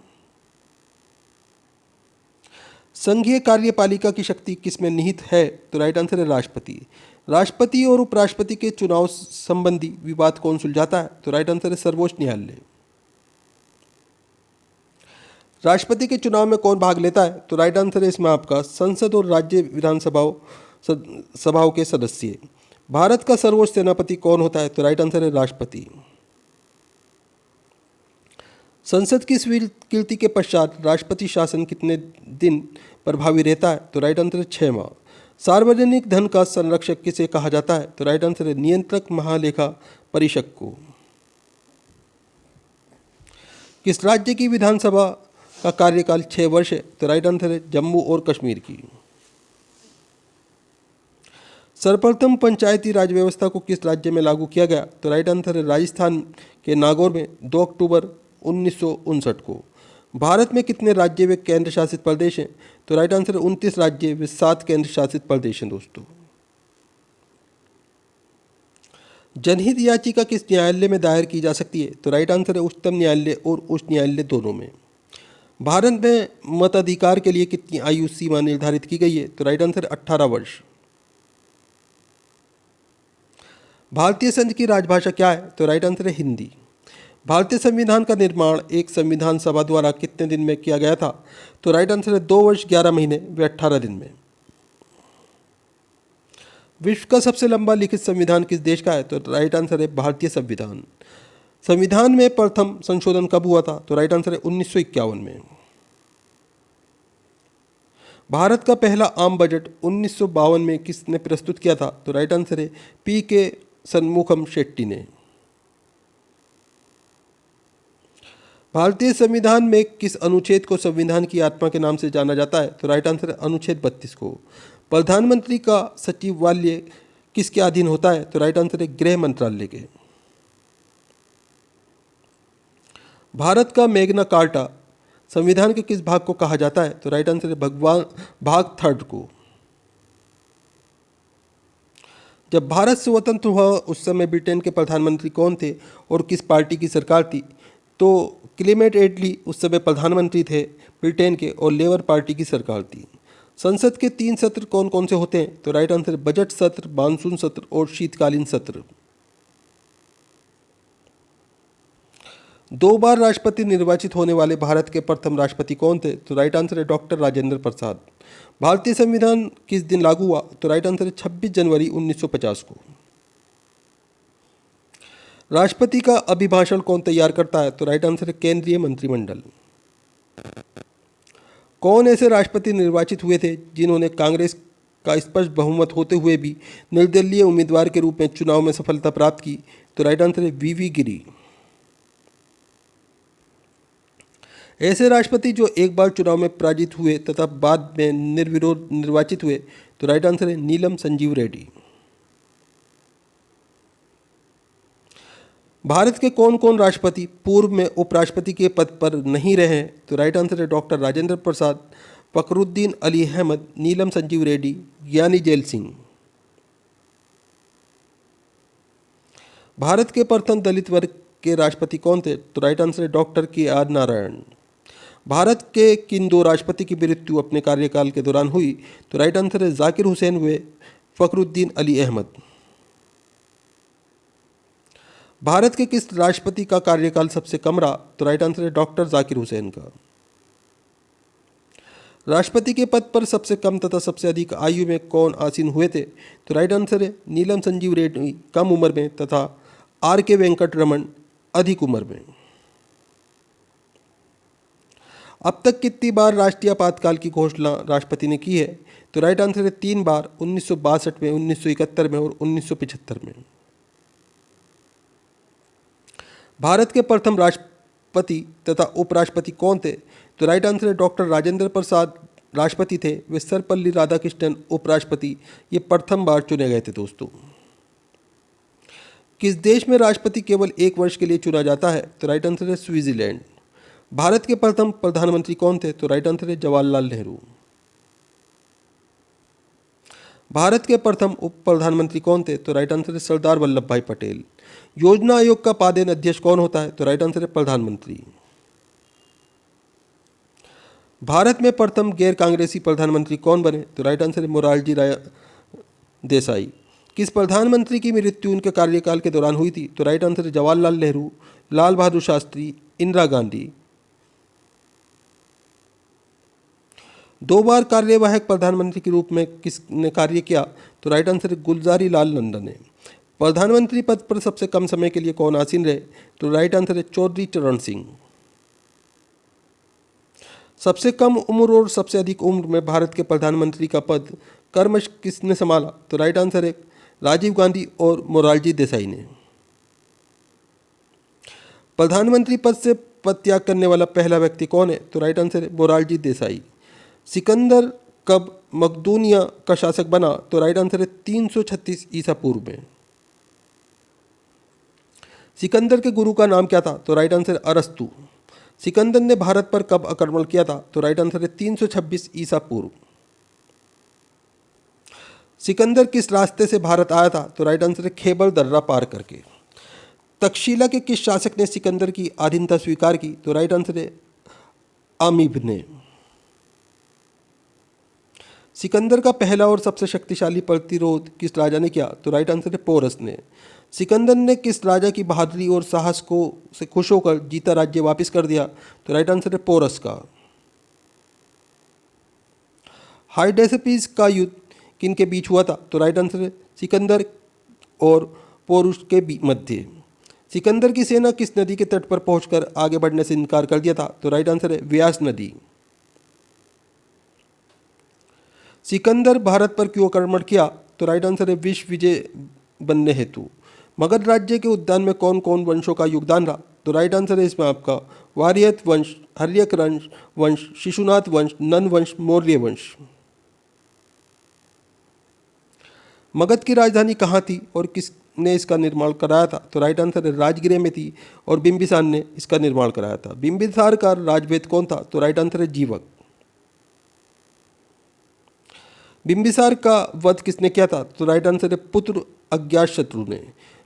Speaker 1: संघीय कार्यपालिका की शक्ति किसमें निहित है? तो राइट आंसर है राष्ट्रपति। राष्ट्रपति और उपराष्ट्रपति के चुनाव संबंधी विवाद कौन सुलझाता है? तो राइट आंसर है सर्वोच्च न्यायालय। राष्ट्रपति के चुनाव में कौन भाग लेता है? तो राइट आंसर है इसमें आपका संसद और राज्य विधानसभाओं के सदस्य। भारत का सर्वोच्च सेनापति कौन होता है? तो राइट आंसर है राष्ट्रपति। संसद की स्वीकृति के पश्चात राष्ट्रपति शासन कितने दिन प्रभावी रहता है? तो राइट आंसर है 6 माह। सार्वजनिक धन का संरक्षक किसे कहा जाता है? तो राइट आंसर है नियंत्रक महालेखा परीक्षक को। किस राज्य की विधानसभा का कार्यकाल 6 वर्ष है? तो राइट आंसर है जम्मू और कश्मीर की। सर्वप्रथम पंचायती राज व्यवस्था को किस राज्य में लागू किया गया? तो राइट आंसर है राजस्थान के नागौर में 2 अक्टूबर 1959 को। भारत में कितने राज्य व केंद्र शासित प्रदेश हैं? तो राइट आंसर है 29 राज्य व 7 केंद्र शासित प्रदेश हैं दोस्तों। जनहित याचिका किस न्यायालय में दायर की जा सकती है? तो राइट आंसर है उच्चतम न्यायालय और उच्च न्यायालय दोनों में। भारत में मताधिकार के लिए कितनी आयु सीमा निर्धारित की गई है? तो राइट आंसर है 18 वर्ष। भारतीय संघ की राजभाषा क्या है? तो राइट आंसर है हिंदी। भारतीय संविधान का निर्माण एक संविधान सभा द्वारा कितने दिन में किया गया था? तो राइट आंसर है 2 वर्ष 11 महीने व 18 दिन में। विश्व का सबसे लंबा लिखित संविधान किस देश का है? तो राइट आंसर है भारतीय संविधान। संविधान में प्रथम संशोधन कब हुआ था? तो राइट आंसर है 1951 में। भारत का पहला आम बजट 1952 में किसने प्रस्तुत किया था? तो राइट आंसर है पी.के. शनमुखम शेट्टी ने। भारतीय संविधान में किस अनुच्छेद को संविधान की आत्मा के नाम से जाना जाता है? तो राइट आंसर है अनुच्छेद 32 को। प्रधानमंत्री का सचिवालय किसके अधीन होता है? तो राइट आंसर है गृह मंत्रालय के। भारत का मैग्ना कार्टा संविधान के किस भाग को कहा जाता है? तो राइट आंसर है भाग 3 को। जब भारत स्वतंत्र हुआ उस समय ब्रिटेन के प्रधानमंत्री कौन थे और किस पार्टी की सरकार थी? तो क्लेमेंट एटली उस समय प्रधानमंत्री थे ब्रिटेन के और लेबर पार्टी की सरकार थी। संसद के 3 सत्र कौन कौन से होते हैं? तो राइट आंसर बजट सत्र, मानसून सत्र और शीतकालीन सत्र। 2 बार राष्ट्रपति निर्वाचित होने वाले भारत के प्रथम राष्ट्रपति कौन थे? तो राइट आंसर है डॉक्टर राजेंद्र प्रसाद। भारतीय संविधान किस दिन लागू हुआ? तो राइट आंसर है 26 जनवरी 1950 को। राष्ट्रपति का अभिभाषण कौन तैयार करता है? तो राइट आंसर है केंद्रीय मंत्रिमंडल। कौन ऐसे राष्ट्रपति निर्वाचित हुए थे जिन्होंने कांग्रेस का स्पष्ट बहुमत होते हुए भी निर्दलीय उम्मीदवार के रूप में चुनाव में सफलता प्राप्त की? तो राइट आंसर है वी गिरी। ऐसे राष्ट्रपति जो एक बार चुनाव में पराजित हुए तथा बाद में निर्विरोध निर्वाचित हुए? तो राइट आंसर है नीलम संजीव रेड्डी। भारत के कौन कौन राष्ट्रपति पूर्व में उपराष्ट्रपति के पद पर नहीं रहे? तो राइट आंसर है डॉक्टर राजेंद्र प्रसाद, फखरुद्दीन अली अहमद, नीलम संजीव रेड्डी, ज्ञानी जैल सिंह। भारत के प्रथम दलित वर्ग के राष्ट्रपति कौन थे? तो राइट आंसर है डॉक्टर के.आर. नारायण। भारत के किन 2 राष्ट्रपति की मृत्यु अपने कार्यकाल के दौरान हुई? तो राइट आंसर है जाकिर हुसैन व फखरुद्दीन अली अहमद। भारत के किस राष्ट्रपति का कार्यकाल सबसे कम रहा? तो राइट आंसर है डॉक्टर जाकिर हुसैन का। राष्ट्रपति के पद पर सबसे कम तथा सबसे अधिक आयु में कौन आसीन हुए थे? तो राइट आंसर है नीलम संजीव रेड्डी कम उम्र में तथा R.K. वेंकट रमन अधिक उम्र में। अब तक कितनी बार राष्ट्रीय आपातकाल की घोषणा राष्ट्रपति ने की है? तो राइट आंसर है 3 बार, 1962 में, 1971 में और 1975 में। भारत के प्रथम राष्ट्रपति तथा उपराष्ट्रपति कौन थे? तो राइट आंसर है डॉक्टर राजेंद्र प्रसाद राष्ट्रपति थे वे सर्वपल्ली राधाकृष्णन उपराष्ट्रपति ये प्रथम बार चुने गए थे। दोस्तों, किस देश में राष्ट्रपति केवल 1 वर्ष के लिए चुना जाता है? तो राइट आंसर है स्विट्जरलैंड। भारत के प्रथम प्रधानमंत्री कौन थे? तो राइट आंसर है जवाहरलाल नेहरू। भारत के प्रथम उप प्रधानमंत्री कौन थे? तो राइट आंसर है सरदार वल्लभ भाई पटेल। योजना आयोग का पादेन अध्यक्ष कौन होता है? तो राइट आंसर है प्रधानमंत्री। भारत में प्रथम गैर कांग्रेसी प्रधानमंत्री कौन बने? तो राइट आंसर है मोरारजी देसाई। किस प्रधानमंत्री की मृत्यु उनके कार्यकाल के दौरान हुई थी? तो राइट आंसर है जवाहरलाल नेहरू, लाल बहादुर शास्त्री, इंदिरा गांधी। 2 बार कार्यवाहक प्रधानमंत्री के रूप में किसने कार्य किया? तो राइट आंसर है गुलजारी लाल नंदा ने। प्रधानमंत्री पद पर सबसे कम समय के लिए कौन आसीन रहे? तो राइट आंसर है चौधरी चरण सिंह। सबसे कम उम्र और सबसे अधिक उम्र में भारत के प्रधानमंत्री का पद क्रमशः किसने संभाला? तो राइट आंसर है राजीव गांधी और मोरारजी देसाई ने। प्रधानमंत्री पद से पदत्याग करने वाला पहला व्यक्ति कौन है? तो राइट आंसर है मोरारजी देसाई। सिकंदर कब मकदूनिया का शासक बना? तो राइट आंसर है 336 ईसा पूर्व में। सिकंदर के गुरु का नाम क्या था? तो राइट आंसर है अरस्तु। सिकंदर ने भारत पर कब आक्रमण किया था? तो राइट आंसर है 326 ईसा पूर्व। सिकंदर किस रास्ते से भारत आया था? तो राइट आंसर है खैबर दर्रा पार करके। तक्षशिला के किस शासक ने सिकंदर की अधीनता स्वीकार की? तो राइट आंसर है आमीब ने। सिकंदर का पहला और सबसे शक्तिशाली प्रतिरोध किस राजा ने किया? तो राइट आंसर है पोरस ने। सिकंदर ने किस राजा की बहादुरी और साहस को से खुश होकर जीता राज्य वापस कर दिया? तो राइट आंसर है पोरस का। हाइडेसिपिस का युद्ध किन के बीच हुआ था? तो राइट आंसर है सिकंदर और पोरुष के मध्य। सिकंदर की सेना किस नदी के तट पर पहुंचकर आगे बढ़ने से इनकार कर दिया था? तो राइट आंसर है व्यास नदी। सिकंदर भारत पर क्यों आक्रमण किया? तो राइट आंसर है विश्व विजय बनने हेतु। मगध राज्य के उद्यान में कौन कौन वंशों का योगदान रहा? तो राइट आंसर है इसमें आपका वारियत वंश, हर्यक वंश, शिशुनाथ वंश, नन वंश, मौर्य वंश। मगध की राजधानी कहाँ थी और किसने इसका निर्माण कराया था? तो राइट आंसर है राजगृह में थी और बिंबिसार ने इसका निर्माण कराया था। बिंबिसार का राजवेद कौन था? तो राइट आंसर है जीवक। बिंबिसार का वध किसने किया था? तो राइट आंसर है पुत्र अज्ञातशत्रु ने।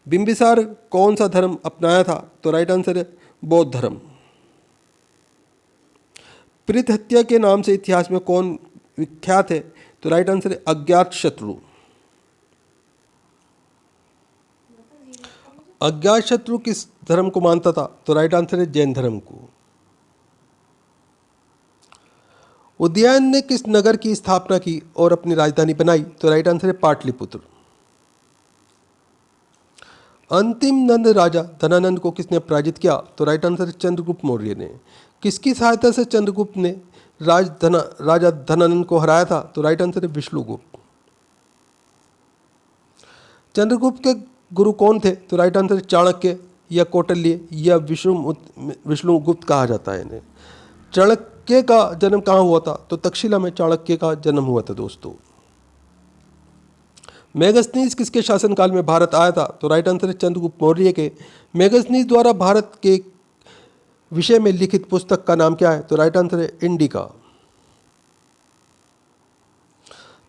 Speaker 1: बिंबिसार कौन सा धर्म अपनाया था? तो राइट आंसर है बौद्ध धर्म। प्रीत हत्या के नाम से इतिहास में कौन विख्यात है? तो राइट आंसर है अज्ञातशत्रु। अज्ञातशत्रु किस धर्म को मानता था? तो राइट आंसर है जैन धर्म को। उदयन ने किस नगर की स्थापना की और अपनी राजधानी बनाई? तो राइट आंसर है पाटलिपुत्र। अंतिम नंद राजा धनानंद को किसने पराजित किया? तो राइट आंसर है चंद्रगुप्त मौर्य ने। किसकी सहायता से चंद्रगुप्त ने राजा धनानंद को हराया था? तो राइट आंसर है विष्णुगुप्त। चंद्रगुप्त के गुरु कौन थे? तो राइट आंसर है चाणक्य या कौटिल्य या विष्णुगुप्त कहा जाता है इन्हें। चाणक्य का जन्म कहाँ हुआ था? तो तक्षशिला में चाणक्य का जन्म हुआ था दोस्तों। मेगस्थनीज किसके शासनकाल में भारत आया था? तो राइट आंसर है चंद्रगुप्त मौर्य के। मेगस्थनीज द्वारा भारत के विषय में लिखित पुस्तक का नाम क्या है? तो राइट आंसर है इंडिका।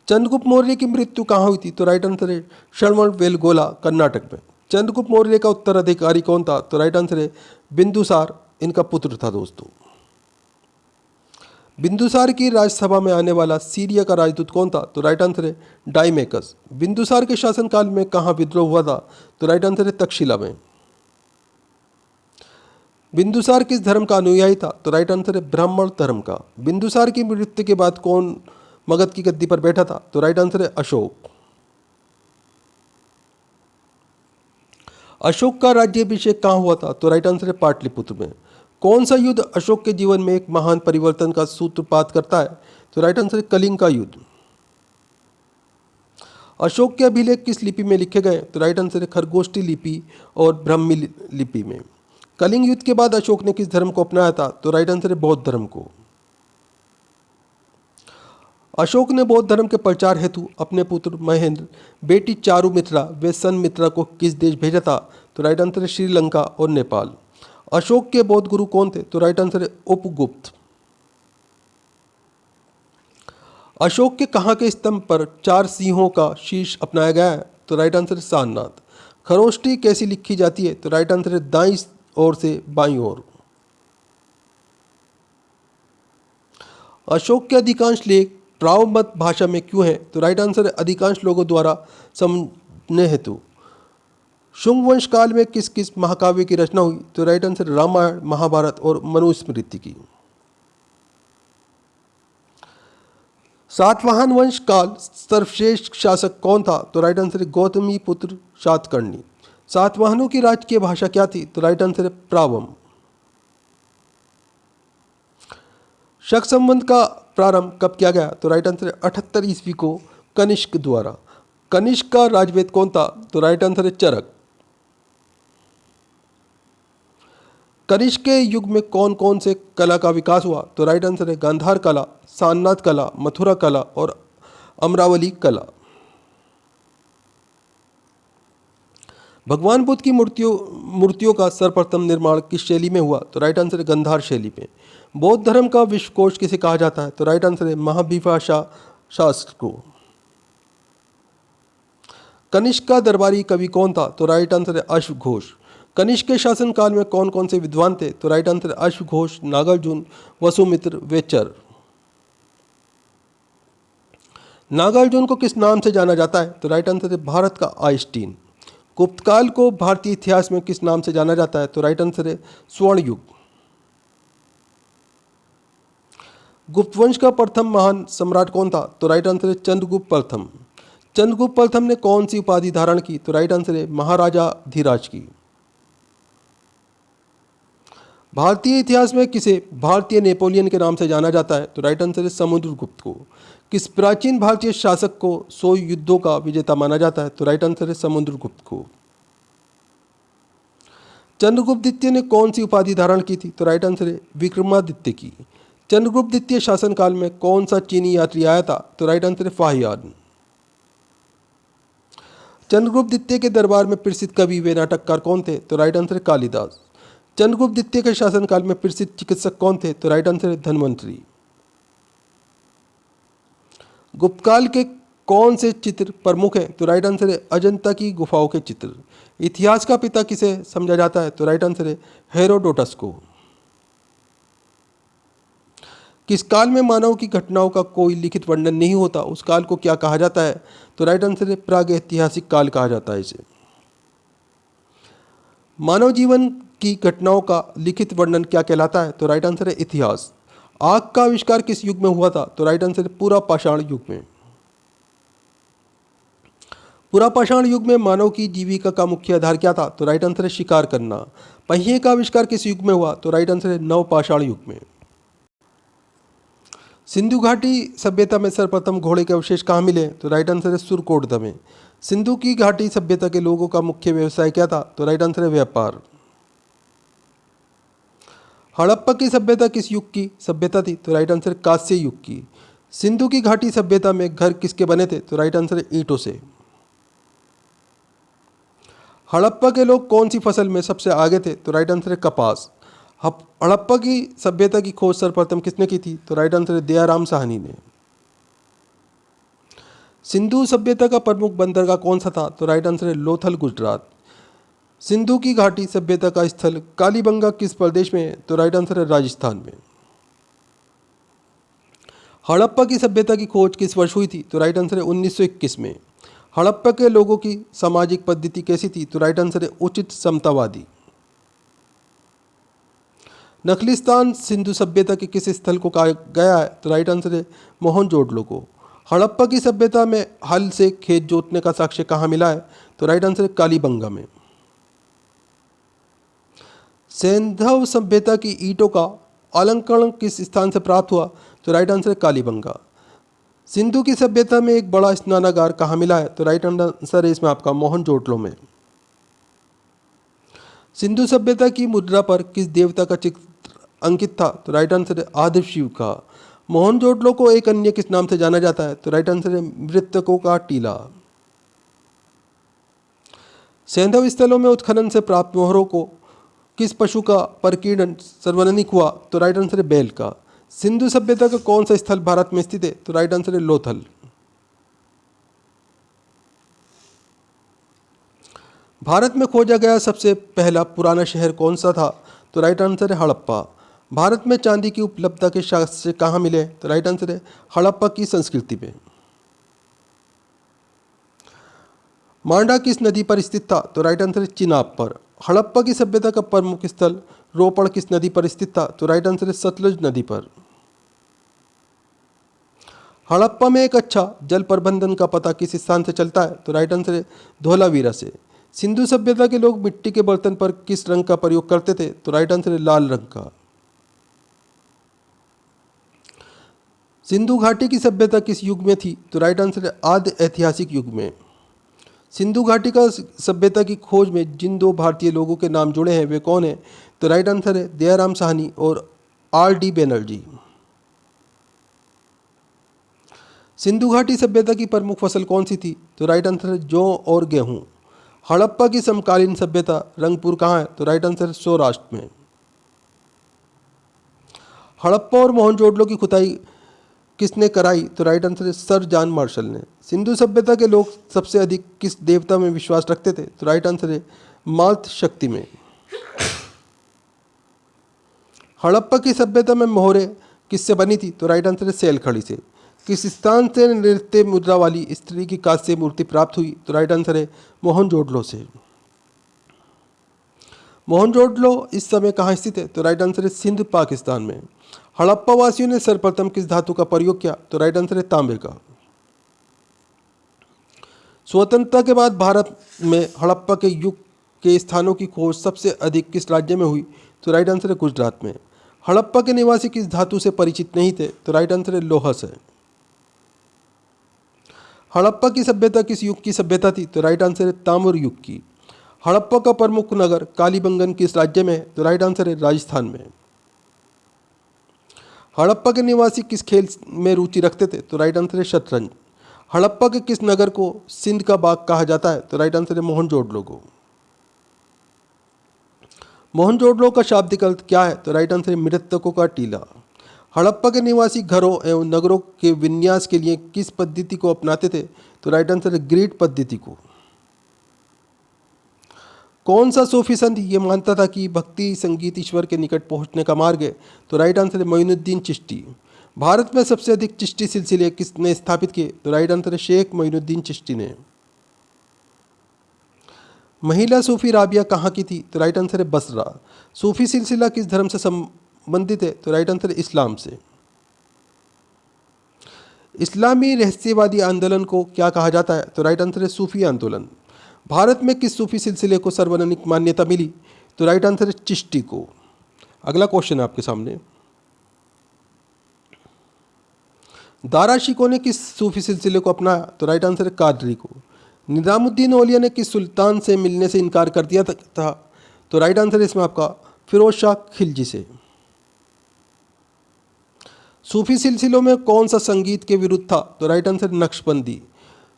Speaker 1: चंद्रगुप्त मौर्य की मृत्यु कहाँ हुई थी? तो राइट आंसर है श्रवणबेलगोला कर्नाटक में। चंद्रगुप्त मौर्य का उत्तराधिकारी कौन था? तो राइट आंसर है बिंदुसार, इनका पुत्र था दोस्तों। बिंदुसार की राज्यसभा में आने वाला सीरिया का राजदूत कौन था? तो राइट आंसर है डाइमेकस। बिंदुसार के शासनकाल में कहाँ विद्रोह हुआ था? तो राइट आंसर है तक्षशिला में। बिंदुसार किस धर्म का अनुयायी था? तो राइट आंसर है ब्राह्मण धर्म का। बिंदुसार की मृत्यु के बाद कौन मगध की गद्दी पर बैठा था? तो राइट आंसर है अशोक। अशोक का राज्याभिषेक कहाँ हुआ था? तो राइट आंसर है पाटलिपुत्र में। कौन सा युद्ध अशोक के जीवन में एक महान परिवर्तन का सूत्रपात करता है? तो राइट आंसर है कलिंग का युद्ध। अशोक के अभिलेख किस लिपि में लिखे गए? तो राइट आंसर है खरगोष्ठी लिपि और ब्राह्मी लिपि में। कलिंग युद्ध के बाद अशोक ने किस धर्म को अपनाया था? तो राइट आंसर है बौद्ध धर्म को। अशोक ने बौद्ध धर्म के प्रचार हेतु अपने पुत्र महेंद्र, बेटी चारुमित्रा व सनमित्रा को किस देश भेजा था? तो राइट आंसर है श्रीलंका और नेपाल। अशोक के बौद्ध गुरु कौन थे? तो राइट आंसर है उपगुप्त। अशोक के कहाँ के स्तंभ पर 4 सिंहों का शीश अपनाया गया है? तो राइट आंसर है सारनाथ। खरोष्ठी कैसी लिखी जाती है? तो राइट आंसर है दाईं ओर से बाईं ओर। अशोक के अधिकांश लेख प्रावमत भाषा में क्यों है? तो राइट आंसर है अधिकांश लोगों द्वारा समझने हेतु। शुंग वंश काल में किस किस महाकाव्य की रचना हुई? तो राइट आंसर रामायण, महाभारत और मनुस्मृति की। सातवाहन वंश काल सर्वश्रेष्ठ शासक कौन था? तो राइट आंसर है गौतमी पुत्र सातकर्णी। सातवाहनों की राजकीय भाषा क्या थी? तो राइट आंसर है प्रावम। शक संबंध का प्रारंभ कब किया गया? तो राइट आंसर है 78 ईस्वी को कनिष्क द्वारा। कनिष्क का राजवेद कौन था? तो राइट आंसर है चरक। कनिष्क के युग में कौन कौन से कला का विकास हुआ? तो राइट आंसर है गांधार कला, सारनाथ कला, मथुरा कला और अमरावली कला। भगवान बुद्ध की मूर्तियों का सर्वप्रथम निर्माण किस शैली में हुआ? तो राइट आंसर है गांधार शैली में। बौद्ध धर्म का विश्वकोश किसे कहा जाता है? तो राइट आंसर है महाभिभाषा शास्त्र को। कनिष्क का दरबारी कवि कौन था? तो राइट आंसर है अश्वघोष। कनिष्क के शासनकाल में कौन कौन से विद्वान थे? तो राइट आंसर है अश्वघोष, नागार्जुन, वसुमित्र, वेचर। नागार्जुन को किस नाम से जाना जाता है? तो राइट आंसर है भारत का आइंस्टीन। गुप्तकाल को भारतीय इतिहास में किस नाम से जाना जाता है? तो राइट आंसर है स्वर्ण युग। गुप्त वंश का प्रथम महान सम्राट कौन था? तो राइट आंसर है चंद्रगुप्त प्रथम। चंद्रगुप्त प्रथम ने कौन सी उपाधि धारण की? तो राइट आंसर है महाराजा धीराज की। भारतीय इतिहास में किसे भारतीय नेपोलियन के नाम से जाना जाता है? तो राइट आंसर है समुद्रगुप्त को। किस प्राचीन भारतीय शासक को 100 युद्धों का विजेता माना जाता है? तो राइट आंसर है समुद्रगुप्त को। चंद्रगुप्त द्वितीय ने कौन सी उपाधि धारण की थी? तो राइट आंसर है विक्रमादित्य की। चंद्रगुप्त द्वितीय शासनकाल में कौन सा चीनी यात्री आया था? तो राइट आंसर है फाहियान। चंद्रगुप्त द्वितीय के दरबार में प्रसिद्ध कवि व नाटककार कौन थे? तो राइट आंसर है कालिदास। चंद्रगुप्त द्वितीय के शासनकाल में प्रसिद्ध चिकित्सक कौन थे? तो राइट आंसर है धन्वंतरी। गुप्तकाल के कौन से चित्र प्रमुख हैं? तो राइट आंसर है अजंता की गुफाओं के चित्र। इतिहास का पिता किसे समझा जाता है? तो राइट आंसर है हेरोडोटस को। किस काल में मानव की घटनाओं का कोई लिखित वर्णन नहीं होता, उस काल को क्या कहा जाता है? तो राइट आंसर है प्रागैतिहासिक काल कहा जाता है इसे। मानव जीवन की घटनाओं का लिखित वर्णन क्या कहलाता है? तो राइट आंसर है इतिहास। आग का आविष्कार किस युग में हुआ था? तो राइट आंसर है पुरापाषाण युग में। पुरापाषाण युग में मानव की जीविका का मुख्य आधार क्या था? तो राइट आंसर है शिकार करना। पहिए का आविष्कार किस युग में हुआ? तो राइट आंसर है नवपाषाण युग में। सिंधु घाटी सभ्यता में सर्वप्रथम घोड़े के अवशेष कहाँ मिले? तो राइट आंसर है सुरकोटदा में। सिंधु की घाटी सभ्यता के लोगों का मुख्य व्यवसाय क्या था? तो राइट आंसर है व्यापार। हड़प्पा की सभ्यता किस युग की सभ्यता थी? तो राइट आंसर कांस्य युग की। सिंधु की घाटी सभ्यता में घर किसके बने थे? तो राइट आंसर है ईंटों से। हड़प्पा के लोग कौन सी फसल में सबसे आगे थे? तो राइट आंसर है कपास। हड़प्पा की सभ्यता की खोज सर्वप्रथम किसने की थी? तो राइट आंसर है दयाराम साहनी ने। सिंधु सभ्यता का प्रमुख बंदरगाह कौन सा था? तो राइट आंसर है लोथल गुजरात। सिंधु की घाटी सभ्यता का स्थल कालीबंगा किस प्रदेश में है? तो राइट आंसर है राजस्थान में। हड़प्पा की सभ्यता की खोज किस वर्ष हुई थी? तो राइट आंसर है 1921 में। हड़प्पा के लोगों की सामाजिक पद्धति कैसी थी? तो राइट आंसर है उचित समतावादी। नखलिस्तान सिंधु सभ्यता के किस स्थल को कहा गया है? तो राइट आंसर है मोहनजोदड़ो को। हड़प्पा की सभ्यता में हल से खेत जोतने का साक्ष्य कहाँ मिला है? तो राइट आंसर है कालीबंगा में। सैंधव सभ्यता की ईंटों का अलंकरण किस स्थान से प्राप्त हुआ? तो राइट आंसर है कालीबंगा। सिंधु की सभ्यता में एक बड़ा स्नानागार कहाँ मिला है? तो राइट आंसर है इसमें आपका मोहनजोदड़ो में। सिंधु सभ्यता की मुद्रा पर किस देवता का चित्र अंकित था? तो राइट आंसर है आदिव शिव का। मोहनजोदड़ो को एक अन्य किस नाम से जाना जाता है? तो राइट आंसर है मृतकों का टीला। सैंधव स्थलों में उत्खनन से प्राप्त मोहरों को किस पशु का परकीड़न सर्वाधिक हुआ? तो राइट आंसर है बैल का। सिंधु सभ्यता का कौन सा स्थल भारत में स्थित है? तो राइट आंसर है लोथल। भारत में खोजा गया सबसे पहला पुराना शहर कौन सा था? तो राइट आंसर है हड़प्पा। भारत में चांदी की उपलब्धता के साक्ष्य कहाँ मिले? तो राइट आंसर है हड़प्पा की संस्कृति में। मांडा किस नदी पर स्थित था? तो राइट आंसर है चिनाब पर। हड़प्पा की सभ्यता का प्रमुख स्थल रोपड़ किस नदी पर स्थित था? तो राइट आंसर है सतलुज नदी पर। हड़प्पा में एक अच्छा जल प्रबंधन का पता किस स्थान से चलता है? तो राइट आंसर है धोलावीरा से। सिंधु सभ्यता के लोग मिट्टी के बर्तन पर किस रंग का प्रयोग करते थे? तो राइट आंसर है लाल रंग का। सिंधु घाटी की सभ्यता किस युग में थी? तो राइट आंसर है आद्य ऐतिहासिक युग में। सिंधु घाटी का सभ्यता की खोज में जिन दो भारतीय लोगों के नाम जुड़े हैं वे कौन हैं? तो राइट आंसर है दयाराम साहनी और R.D. बैनर्जी। सिंधु घाटी सभ्यता की प्रमुख फसल कौन सी थी? तो राइट आंसर है जौ और गेहूं। हड़प्पा की समकालीन सभ्यता रंगपुर कहाँ है? तो राइट आंसर है सौराष्ट्र में। हड़प्पा और मोहनजोदड़ो की खुदाई किसने कराई? तो राइट आंसर है सर जॉन मार्शल ने। सिंधु सभ्यता के लोग सबसे अधिक किस देवता में विश्वास रखते थे? तो राइट आंसर है मात शक्ति में। हड़प्पा की सभ्यता में मोहरें किससे बनी थी? तो राइट आंसर है सैल खड़ी से। किस स्थान से नृत्य मुद्रा वाली स्त्री की कांस्य मूर्ति प्राप्त हुई? तो राइट आंसर है मोहनजोदड़ो से। मोहनजोदड़ो इस समय कहाँ स्थित है? तो राइट आंसर है सिंध पाकिस्तान में। हड़प्पा वासियों ने सर्वप्रथम किस धातु का प्रयोग किया? तो राइट आंसर है तांबे का। स्वतंत्रता के बाद भारत में हड़प्पा के युग के स्थानों की खोज सबसे अधिक किस राज्य में हुई? तो राइट आंसर है गुजरात में। हड़प्पा के निवासी किस धातु से परिचित नहीं थे? तो राइट आंसर है लोहा से। हड़प्पा की सभ्यता किस युग की सभ्यता थी? तो राइट आंसर है ताम्र युग की। हड़प्पा का प्रमुख नगर कालीबंगन किस राज्य में है? तो राइट आंसर है राजस्थान में। हड़प्पा के निवासी किस खेल में रुचि रखते थे? तो राइट आंसर है शतरंज। हड़प्पा के किस नगर को सिंध का बाग कहा जाता है? तो राइट आंसर है मोहनजोदड़ो को। मोहनजोदड़ो का शाब्दिक अर्थ क्या है? तो राइट आंसर है मृतकों का टीला। हड़प्पा के निवासी घरों एवं नगरों के विन्यास के लिए किस पद्धति को अपनाते थे? तो राइट आंसर है ग्रिड पद्धति को। कौन सा सूफी संत ये मानता था कि भक्ति संगीत ईश्वर के निकट पहुंचने का मार्ग है? तो राइट आंसर है मोइनुद्दीन चिश्ती। भारत में सबसे अधिक चिश्ती सिलसिले किसने स्थापित किए? तो राइट आंसर है शेख मोइनुद्दीन चिश्ती ने। महिला सूफी राबिया कहाँ की थी? तो राइट आंसर है बसरा। सूफी सिलसिला किस धर्म से संबंधित है? तो राइट आंसर है इस्लाम से। इस्लामी रहस्यवादी आंदोलन को क्या कहा जाता है? तो राइट आंसर है सूफी आंदोलन। भारत में किस सूफी सिलसिले को सार्वजनिक मान्यता मिली? तो राइट आंसर है चिश्ती को। अगला क्वेश्चन है आपके सामने। दारा शिकोह ने किस सूफी सिलसिले को अपनाया? तो राइट आंसर है कादरी को। निजामुद्दीन औलिया ने किस सुल्तान से मिलने से इनकार कर दिया था? तो राइट आंसर है इसमें आपका फिरोज शाह खिलजी से। सूफी सिलसिलों में कौन सा संगीत के विरुद्ध था? तो राइट आंसर नक्शबंदी।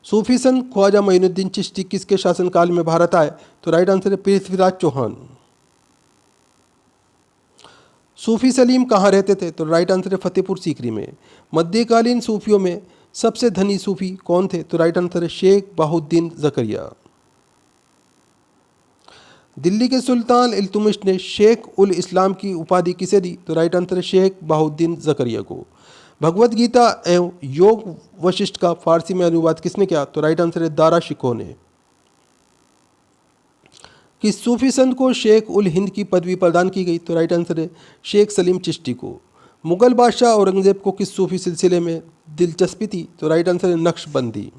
Speaker 1: सूफी संत ख्वाजा मोइनुद्दीन चिश्ती किसके शासनकाल में भारत आए? तो राइट आंसर है पृथ्वीराज चौहान। सूफी सलीम कहाँ रहते थे? तो राइट आंसर है फतेहपुर सीकरी में। मध्यकालीन सूफियों में सबसे धनी सूफी कौन थे? तो राइट आंसर है शेख बहाउद्दीन जकरिया। दिल्ली के सुल्तान इल्तुतमिश ने शेख उल इस्लाम की उपाधि किसे दी? तो राइट आंसर है शेख बहाउद्दीन जकरिया को। भगवत गीता एवं योग वशिष्ठ का फारसी में अनुवाद किसने किया? तो राइट आंसर है दारा शिकोह ने। किस सूफी संत को शेख उल हिंद की पदवी प्रदान की गई? तो राइट आंसर है शेख सलीम चिश्ती को। मुगल बादशाह औरंगजेब को किस सूफी सिलसिले में दिलचस्पी थी? तो राइट आंसर है नक्शबंदी।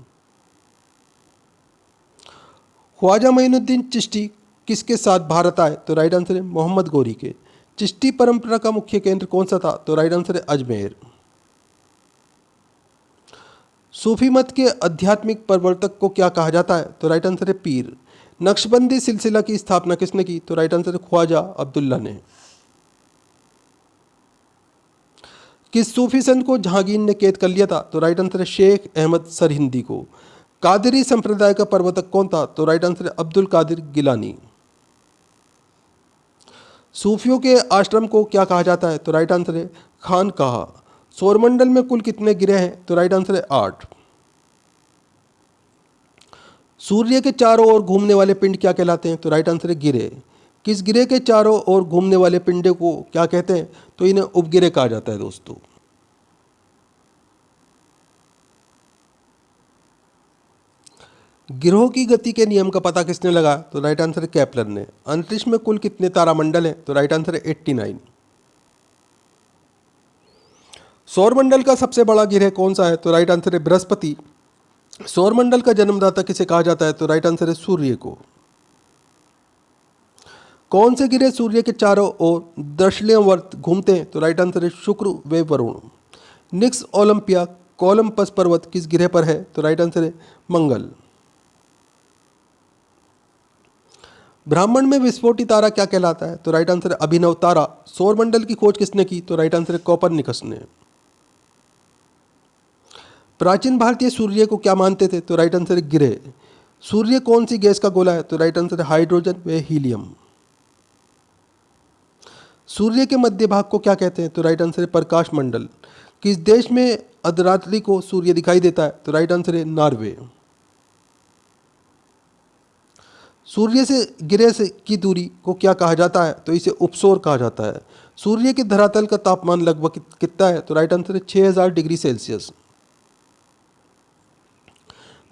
Speaker 1: ख्वाजा मोइनुद्दीन चिश्ती किसके साथ भारत आए? तो राइट आंसर है मोहम्मद गौरी के। चिश्ती परंपरा का मुख्य केंद्र कौन सा था? तो राइट आंसर है अजमेर। सूफी मत के आध्यात्मिक प्रवर्तक को क्या कहा जाता है? तो राइट आंसर है पीर। नक्शबंदी सिलसिला की स्थापना किसने की? तो राइट आंसर है ख्वाजा अब्दुल्ला ने। किस सूफी संत को जहांगीर ने कैद कर लिया था? तो राइट आंसर है शेख अहमद सरहिंदी को। कादरी संप्रदाय का प्रवर्तक कौन था? तो राइट आंसर है अब्दुल कादिर गिलानी। सूफियों के आश्रम को क्या कहा जाता है? तो राइट आंसर है खानकाह। सौरमंडल में कुल कितने ग्रह हैं? तो राइट आंसर है 8। सूर्य के चारों ओर घूमने वाले पिंड क्या कहलाते हैं? तो राइट आंसर है गिरे। किस गिरे के चारों ओर घूमने वाले पिंडे को क्या कहते हैं? तो इन्हें उपगिरे कहा जाता है दोस्तों। गिरोह की गति के नियम का पता किसने लगाया? तो राइट आंसर है केपलर ने। अंतरिक्ष में कुल कितने तारामंडल हैं? तो राइट आंसर है 89। सौरमंडल का सबसे बड़ा गिरह कौन सा है? तो राइट आंसर है बृहस्पति। सौरमंडल का जन्मदाता किसे कहा जाता है? तो राइट आंसर है सूर्य को। कौन से गिरह सूर्य के चारों ओर दक्षिणावर्त घूमते हैं? तो राइट आंसर है शुक्र व वरुण। निक्स ओलंपिया कोलंबस पर्वत किस गिरह पर है? तो राइट आंसर है मंगल। ब्राह्मण में विस्फोटी तारा क्या कहलाता है? तो राइट आंसर है अभिनव तारा। सौरमंडल की खोज किसने की? तो राइट आंसर है कोपरनिकस ने। प्राचीन भारतीय सूर्य को क्या मानते थे? तो राइट आंसर है गिरह। सूर्य कौन सी गैस का गोला है? तो राइट आंसर है हाइड्रोजन व हीलियम। सूर्य के मध्य भाग को क्या कहते हैं? तो राइट आंसर है प्रकाश मंडल। किस देश में अर्धरात्रि को सूर्य दिखाई देता है? तो राइट आंसर है नॉर्वे। सूर्य से गिरह से की दूरी को क्या कहा जाता है? तो इसे उपसौर कहा जाता है। सूर्य के धरातल का तापमान लगभग कितना है? तो राइट आंसर है 6000 डिग्री सेल्सियस।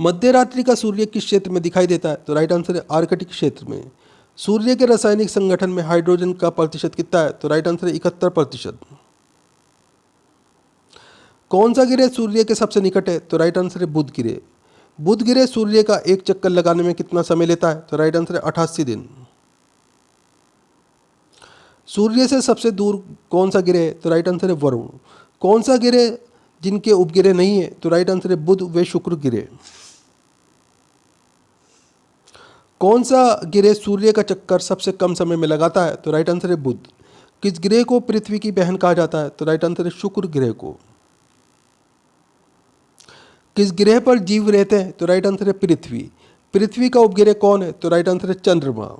Speaker 1: मध्य रात्रि का सूर्य किस क्षेत्र में दिखाई देता है? तो राइट आंसर है आर्कटिक क्षेत्र में। सूर्य के रासायनिक संगठन में हाइड्रोजन का प्रतिशत कितना है? तो राइट आंसर है 71%। कौन सा ग्रह सूर्य के सबसे निकट है? तो राइट आंसर है बुध ग्रह। बुध ग्रह सूर्य का एक चक्कर लगाने में कितना समय लेता है? तो राइट आंसर है 88 दिन। सूर्य से सबसे दूर कौन सा ग्रह है? तो राइट आंसर है वरुण। कौन सा ग्रह जिनके उपग्रह नहीं है? तो राइट आंसर है बुध व शुक्र ग्रह। कौन सा ग्रह सूर्य का चक्कर सबसे कम समय में लगाता है? तो राइट आंसर है बुध। किस ग्रह को पृथ्वी की बहन कहा जाता है? तो राइट आंसर है शुक्र ग्रह को। किस ग्रह पर जीव रहते हैं? तो राइट आंसर है पृथ्वी। पृथ्वी का उपग्रह कौन है? तो राइट आंसर है चंद्रमा।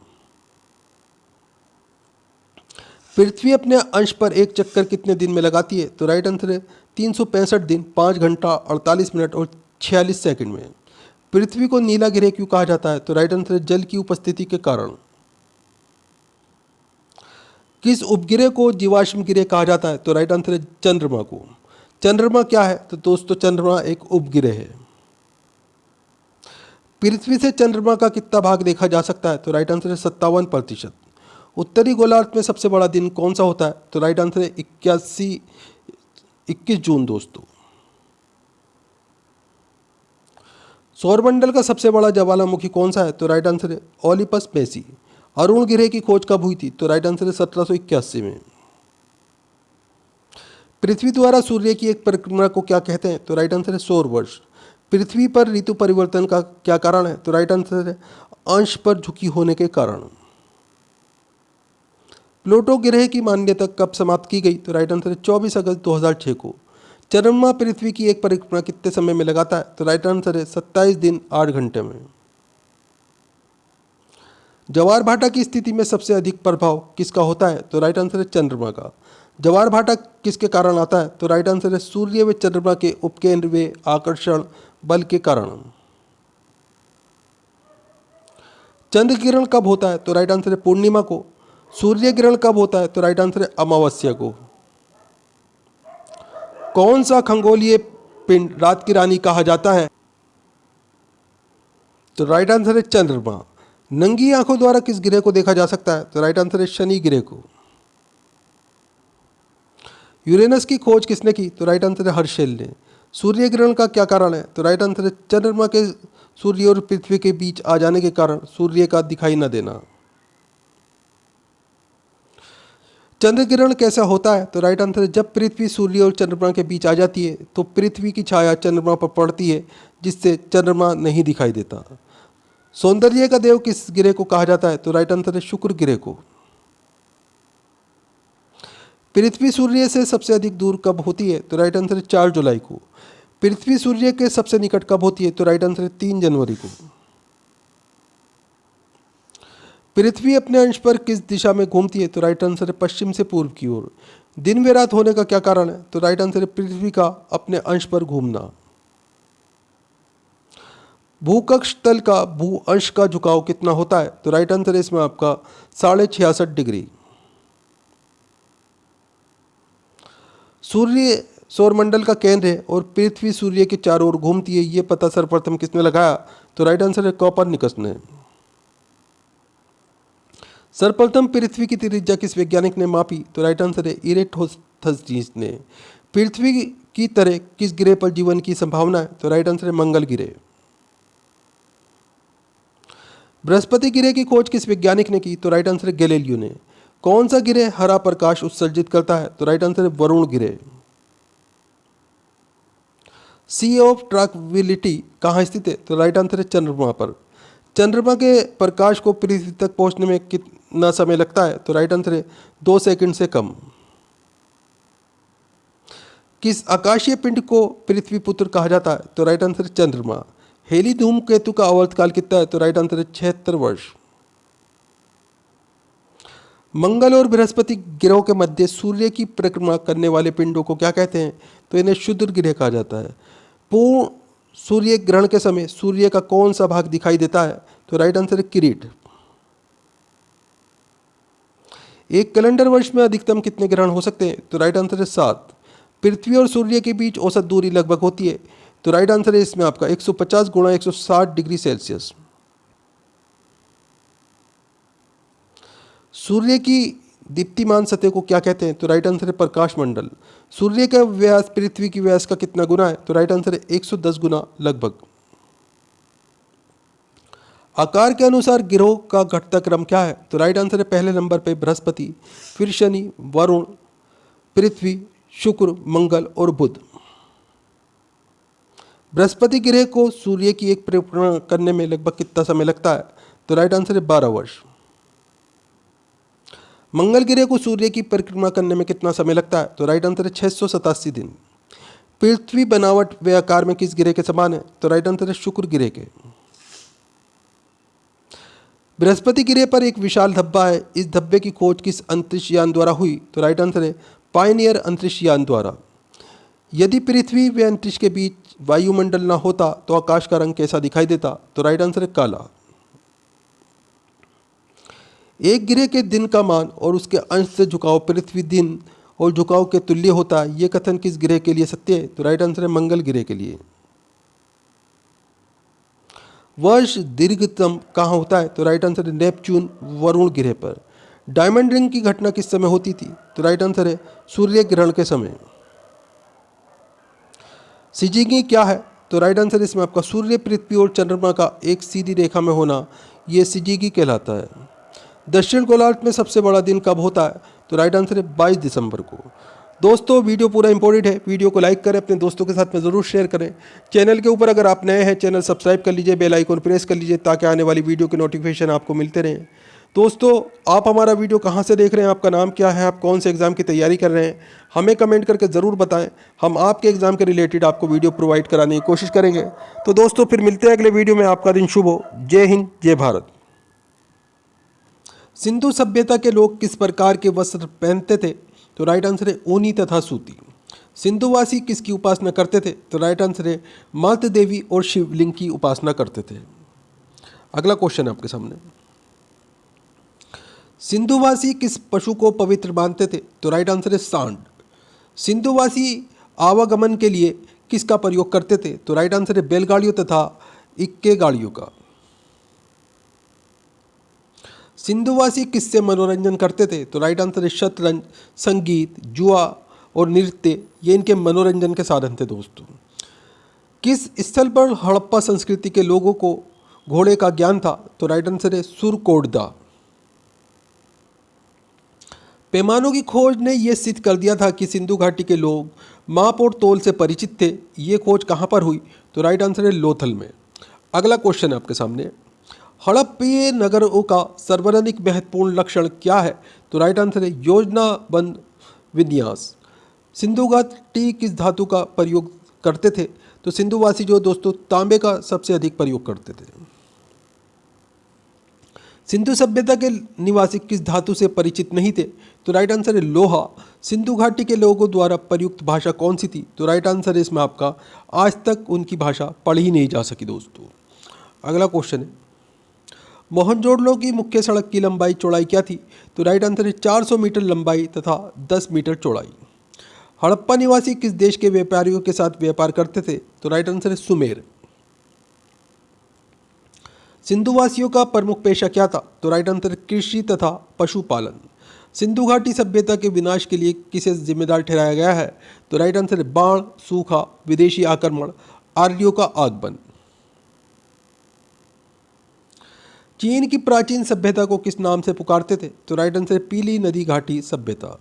Speaker 1: पृथ्वी अपने अंश पर एक चक्कर कितने दिन में लगाती है? तो राइट आंसर है 365 दिन, 5 घंटा 48 मिनट और 46 सेकंड में। पृथ्वी को नीला ग्रह क्यों कहा जाता है? तो राइट आंसर है जल की उपस्थिति के कारण। किस उपग्रह को जीवाश्म ग्रह कहा जाता है? तो राइट आंसर है चंद्रमा को। चंद्रमा क्या है? तो दोस्तों चंद्रमा एक उपग्रह है। पृथ्वी से चंद्रमा का कितना भाग देखा जा सकता है? तो राइट आंसर है 57%। उत्तरी गोलार्ध में सबसे बड़ा दिन कौन सा होता है? तो राइट आंसर है 21 जून दोस्तों। सौरमंडल का सबसे बड़ा ज्वालामुखी कौन सा है? तो राइट आंसर है ओलिपस मेसी। अरुण ग्रह की खोज कब हुई थी? तो राइट आंसर है 1781 में। पृथ्वी द्वारा सूर्य की एक परिक्रमा को क्या कहते हैं? तो राइट आंसर है सौर वर्ष। पृथ्वी पर ऋतु परिवर्तन का क्या कारण है? तो राइट आंसर है अंश पर झुकी होने के कारण। प्लूटो ग्रह की मान्यता कब समाप्त की गई? तो राइट आंसर है 24 अगस्त 2006 को। चंद्रमा पृथ्वी की एक परिक्रमा कितने समय में लगाता है? तो राइट आंसर है 27 दिन 8 घंटे में। ज्वार भाटा की स्थिति में सबसे अधिक प्रभाव किसका होता है? तो राइट आंसर है चंद्रमा का। ज्वार भाटा किसके कारण आता है? तो राइट आंसर है सूर्य व चंद्रमा के उपकेंद्र व आकर्षण बल के कारण। चंद्र ग्रहण कब होता है? तो राइट आंसर है पूर्णिमा को। सूर्य ग्रहण कब होता है? तो राइट आंसर है अमावस्या को। कौन सा खगोलीय पिंड रात की रानी कहा जाता है? तो राइट आंसर है चंद्रमा। नंगी आंखों द्वारा किस ग्रह को देखा जा सकता है? तो राइट आंसर है शनि ग्रह को। यूरेनस की खोज किसने की? तो राइट आंसर है हर्शेल ने। सूर्य ग्रहण का क्या कारण है? तो राइट आंसर है चंद्रमा के सूर्य और पृथ्वी के बीच आ जाने के कारण सूर्य का दिखाई न देना। चंद्र ग्रहण कैसा होता है? तो राइट आंसर है जब पृथ्वी सूर्य और चंद्रमा के बीच आ जाती है तो पृथ्वी की छाया चंद्रमा पर पड़ती है जिससे चंद्रमा नहीं दिखाई देता। सौंदर्य का देव किस ग्रह को कहा जाता है? तो राइट आंसर है शुक्र ग्रह को। पृथ्वी सूर्य से सबसे अधिक दूर कब होती है? तो राइट आंसर है 4 जुलाई को। पृथ्वी सूर्य के सबसे निकट कब होती है? तो राइट आंसर है 3 जनवरी को। पृथ्वी अपने अंश पर किस दिशा में घूमती है? तो राइट आंसर है पश्चिम से पूर्व की ओर। दिन व रात होने का क्या कारण है? तो राइट आंसर है पृथ्वी का अपने अंश पर घूमना। भूकक्ष तल का भू अंश का झुकाव कितना होता है? तो राइट आंसर है इसमें आपका 66.5 डिग्री। सूर्य सौरमंडल का केंद्र है और पृथ्वी सूर्य के चारों ओर घूमती है, ये पता सर्वप्रथम किसने लगाया? तो राइट आंसर है कोपरनिकस ने। सर्वप्रथम पृथ्वी की त्रिज्या किस वैज्ञानिक ने मापी? तो राइट आंसर है इरेटोस्थनीज ने। पृथ्वी की तरह किस ग्रह पर जीवन की संभावना है? तो राइट आंसर है मंगल ग्रह। बृहस्पति ग्रह की खोज किस वैज्ञानिक ने की? तो राइट आंसर है गैलीलियो ने। कौन सा ग्रह हरा प्रकाश उत्सर्जित करता है? तो राइट आंसर है वरुण ग्रह। सी ऑफ ट्रैंक्विलिटी कहाँ स्थित है? तो राइट आंसर है चंद्रमा पर। चंद्रमा के प्रकाश को पृथ्वी तक पहुंचने में कितना समय लगता है? तो राइट आंसर है 2 सेकंड से कम। किस आकाशीय पिंड को पृथ्वी पुत्र कहा जाता है? तो राइट आंसर है चंद्रमा। हेली धूमकेतु का आवर्तकाल कितना है? तो राइट आंसर है 76 वर्ष। मंगल और बृहस्पति ग्रहों के मध्य सूर्य की परिक्रमा करने वाले पिंडों को क्या कहते हैं? तो इन्हें क्षुद्र ग्रह कहा जाता है। पूर्ण सूर्य ग्रहण के समय सूर्य का कौन सा भाग दिखाई देता है? तो राइट आंसर है किरीट। एक कैलेंडर वर्ष में अधिकतम कितने ग्रहण हो सकते हैं? तो राइट आंसर है 7। पृथ्वी और सूर्य के बीच औसत दूरी लगभग होती है तो राइट आंसर है इसमें आपका 150 गुणा 160 डिग्री सेल्सियस। सूर्य की दीप्तिमान सतह को क्या कहते हैं? तो राइट आंसर है प्रकाश मंडल। सूर्य का व्यास पृथ्वी की व्यास का कितना गुना है? तो राइट आंसर है 110 गुना लगभग। आकार के अनुसार ग्रहों का घटता क्रम क्या है? तो राइट आंसर है पहले नंबर पे बृहस्पति, फिर शनि, वरुण, पृथ्वी, शुक्र, मंगल और बुध। बृहस्पति ग्रह को सूर्य की एक परिक्रमा करने में लगभग कितना समय लगता है? तो राइट आंसर है 12 वर्ष। मंगल ग्रह को सूर्य की परिक्रमा करने में कितना समय लगता है? तो राइट आंसर है 687 दिन। पृथ्वी बनावट व आकार में किस ग्रह के समान है? तो राइट आंसर है शुक्र ग्रह के। बृहस्पति ग्रह पर एक विशाल धब्बा है, इस धब्बे की खोज किस अंतरिक्ष यान द्वारा हुई? तो राइट आंसर है पायनियर अंतरिक्ष यान द्वारा। यदि पृथ्वी व अंतरिक्ष के बीच वायुमंडल न होता तो आकाश का रंग कैसा दिखाई देता? तो राइट आंसर है काला। एक ग्रह के दिन का मान और उसके अंश से झुकाव पृथ्वी दिन और झुकाव के तुल्य होता है, ये कथन किस ग्रह के लिए सत्य है? तो राइट आंसर है मंगल ग्रह के लिए। वर्ष दीर्घतम कहाँ होता है? तो राइट आंसर है नेपच्यून वरुण ग्रह पर। डायमंड रिंग की घटना किस समय होती थी? तो राइट आंसर है सूर्य ग्रहण के समय। सिजिंगी क्या है? तो राइट आंसर इसमें आपका सूर्य, पृथ्वी और चंद्रमा का एक सीधी रेखा में होना, ये सिजिंगी कहलाता है। दक्षिण गोलार्ध में सबसे बड़ा दिन कब होता है? तो राइट आंसर है 22 दिसंबर को। दोस्तों वीडियो पूरा इंपॉर्टेंट है, वीडियो को लाइक करें, अपने दोस्तों के साथ में ज़रूर शेयर करें। चैनल के ऊपर अगर आप नए हैं चैनल सब्सक्राइब कर लीजिए, बेल आइकन प्रेस कर लीजिए ताकि आने वाली वीडियो के नोटिफिकेशन आपको मिलते रहें। दोस्तों आप हमारा वीडियो कहाँ से देख रहे हैं, आपका नाम क्या है, आप कौन से एग्ज़ाम की तैयारी कर रहे हैं, हमें कमेंट करके ज़रूर बताएं। हम आपके एग्ज़ाम के रिलेटेड आपको वीडियो प्रोवाइड कराने की कोशिश करेंगे। तो दोस्तों फिर मिलते हैं अगले वीडियो में। आपका दिन शुभ हो। जय हिंद, जय भारत। सिंधु सभ्यता के लोग किस प्रकार के वस्त्र पहनते थे? तो राइट आंसर है ऊनी तथा सूती। सिंधुवासी किसकी उपासना करते थे? तो राइट आंसर है मातृ देवी और शिवलिंग की उपासना करते थे। अगला क्वेश्चन है आपके सामने। सिंधुवासी किस पशु को पवित्र मानते थे? तो राइट आंसर है सांड। सिंधुवासी आवागमन के लिए किसका प्रयोग करते थे? तो राइट आंसर है बैलगाड़ियों तथा इक्के गाड़ियों का। सिंधुवासी किससे मनोरंजन करते थे? तो राइट आंसर है शतरंज, संगीत, जुआ और नृत्य, ये इनके मनोरंजन के साधन थे। दोस्तों किस स्थल पर हड़प्पा संस्कृति के लोगों को घोड़े का ज्ञान था? तो राइट आंसर है सुरकोटदा। पैमानों की खोज ने यह सिद्ध कर दिया था कि सिंधु घाटी के लोग माप और तोल से परिचित थे। ये खोज कहाँ पर हुई? तो राइट आंसर है लोथल में। अगला क्वेश्चन है आपके सामने। हड़प्पीय नगरों का सर्वाधिक महत्वपूर्ण लक्षण क्या है? तो राइट आंसर है योजनाबद्ध विन्यास। सिंधु घाटी किस धातु का प्रयोग करते थे? तो सिंधुवासी जो दोस्तों तांबे का सबसे अधिक प्रयोग करते थे। सिंधु सभ्यता के निवासी किस धातु से परिचित नहीं थे? तो राइट आंसर है लोहा। सिंधु घाटी के लोगों द्वारा प्रयुक्त भाषा कौन सी थी? तो राइट आंसर है इसमें आपका आज तक उनकी भाषा पढ़ी नहीं जा सकी। दोस्तों अगला क्वेश्चन है। मोहनजोदड़ो की मुख्य सड़क की लंबाई चौड़ाई क्या थी? तो राइट आंसर है 400 मीटर लंबाई तथा 10 मीटर चौड़ाई। हड़प्पा निवासी किस देश के व्यापारियों के साथ व्यापार करते थे? तो राइट आंसर है सुमेर। सिंधुवासियों का प्रमुख पेशा क्या था? तो राइट आंसर है कृषि तथा पशुपालन। सिंधु घाटी सभ्यता के विनाश के लिए किसे जिम्मेदार ठहराया गया है? तो राइट आंसर है बाढ़, सूखा, विदेशी आक्रमण, आर्यों का आगमन। चीन की प्राचीन सभ्यता को किस नाम से पुकारते थे? तो राइट आंसर है पीली नदी घाटी सभ्यता।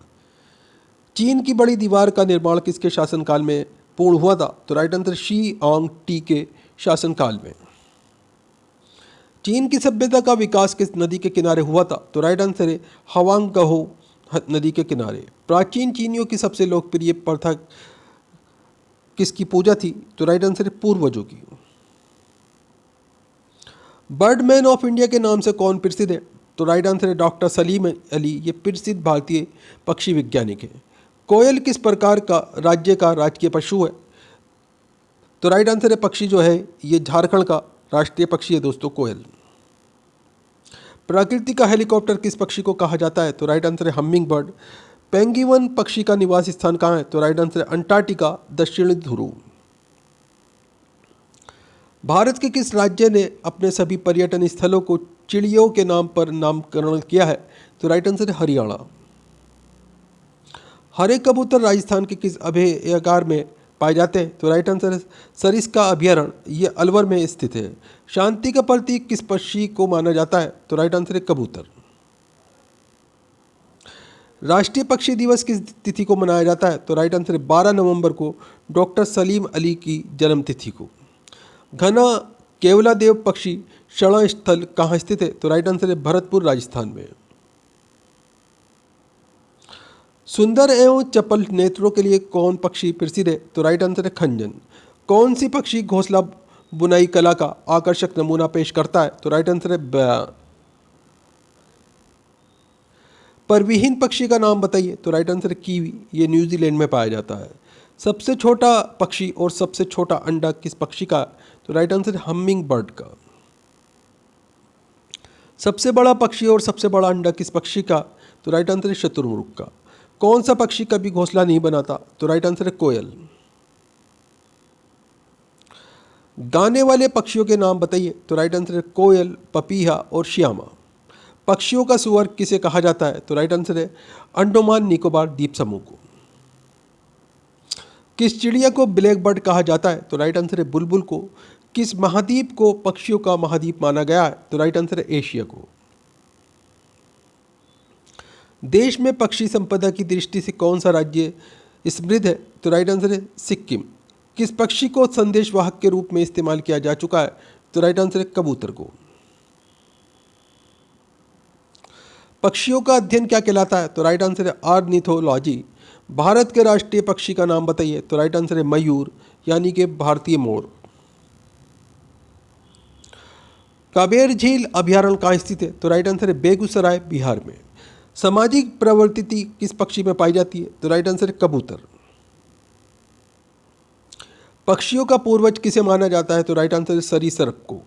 Speaker 1: चीन की बड़ी दीवार का निर्माण किसके शासनकाल में पूर्ण हुआ था? तो राइट आंसर शी आंग टी के शासनकाल में। चीन की सभ्यता का विकास किस नदी के किनारे हुआ था? तो राइट आंसर है हवांगहो नदी के किनारे। प्राचीन चीनियों की सबसे लोकप्रिय प्रथा किसकी पूजा थी? तो राइट आंसर है पूर्वजों की। बर्डमैन ऑफ इंडिया के नाम से कौन प्रसिद्ध है? तो राइट आंसर है डॉक्टर सलीम अली, ये प्रसिद्ध भारतीय पक्षी वैज्ञानिक है। कोयल किस प्रकार का राज्य का राजकीय पशु है? तो राइट आंसर है पक्षी जो है ये झारखंड का राष्ट्रीय पक्षी है दोस्तों कोयल। प्रकृति का हेलीकॉप्टर किस पक्षी को कहा जाता है? तो राइट आंसर है हमिंग बर्ड। पेंगुइन पक्षी का निवास स्थान कहाँ है? तो राइट आंसर है अंटार्कटिका, दक्षिणी ध्रुव। भारत के किस राज्य ने अपने सभी पर्यटन स्थलों को चिड़ियों के नाम पर नामकरण किया है? तो राइट आंसर है हरियाणा। हरे कबूतर राजस्थान के किस अभयारण्य में पाए जाते हैं? तो राइट आंसर है सरिस्का अभयारण्य, ये अलवर में स्थित है। शांति का प्रतीक किस पक्षी को माना जाता है? तो राइट आंसर है कबूतर। राष्ट्रीय पक्षी दिवस किस तिथि को मनाया जाता है? तो राइट आंसर है 12 नवंबर को, डॉक्टर सलीम अली की जन्मतिथि को। घना केवलादेव पक्षी शरण स्थल कहाँ स्थित है? तो राइट आंसर है भरतपुर राजस्थान में। सुंदर एवं चपल नेत्रों के लिए कौन पक्षी प्रसिद्ध है? तो राइट आंसर है खंजन। कौन सी पक्षी घोंसला बुनाई कला का आकर्षक नमूना पेश करता है? तो राइट आंसर है परविहीन पक्षी का नाम बताइए। तो राइट आंसर है कीवी, ये न्यूजीलैंड में पाया जाता है। सबसे छोटा पक्षी और सबसे छोटा अंडा किस पक्षी का? तो राइट आंसर है हमिंग बर्ड का। सबसे बड़ा पक्षी और सबसे बड़ा अंडा किस पक्षी का? तो राइट आंसर है शुतुरमुर्ग का। कौन सा पक्षी कभी घोंसला नहीं बनाता? तो राइट आंसर है कोयल। गाने वाले पक्षियों के नाम बताइए। तो राइट आंसर है कोयल, पपीहा और श्यामा। पक्षियों का स्वर किसे कहा जाता है? तो राइट आंसर है अंडमान निकोबार द्वीप समूह को। किस चिड़िया को ब्लैक बर्ड कहा जाता है? तो राइट आंसर है बुलबुल को। किस महाद्वीप को पक्षियों का महाद्वीप माना गया है? तो राइट आंसर है एशिया को। देश में पक्षी संपदा की दृष्टि से कौन सा राज्य समृद्ध है? तो राइट आंसर है सिक्किम। किस पक्षी को संदेशवाहक के रूप में इस्तेमाल किया जा चुका है? तो राइट आंसर है कबूतर को। पक्षियों का अध्ययन क्या कहलाता है? तो राइट आंसर है ऑर्निथोलॉजी। भारत के राष्ट्रीय पक्षी का नाम बताइए। तो राइट आंसर है मयूर, यानी कि भारतीय मोर। कावेर झील अभयारण्य कहाँ स्थित है? तो राइट आंसर है बेगूसराय, बिहार में। सामाजिक प्रवृत्ति किस पक्षी में पाई जाती है? तो राइट आंसर है कबूतर। पक्षियों का पूर्वज किसे माना जाता है? तो राइट आंसर है सरीसृप को।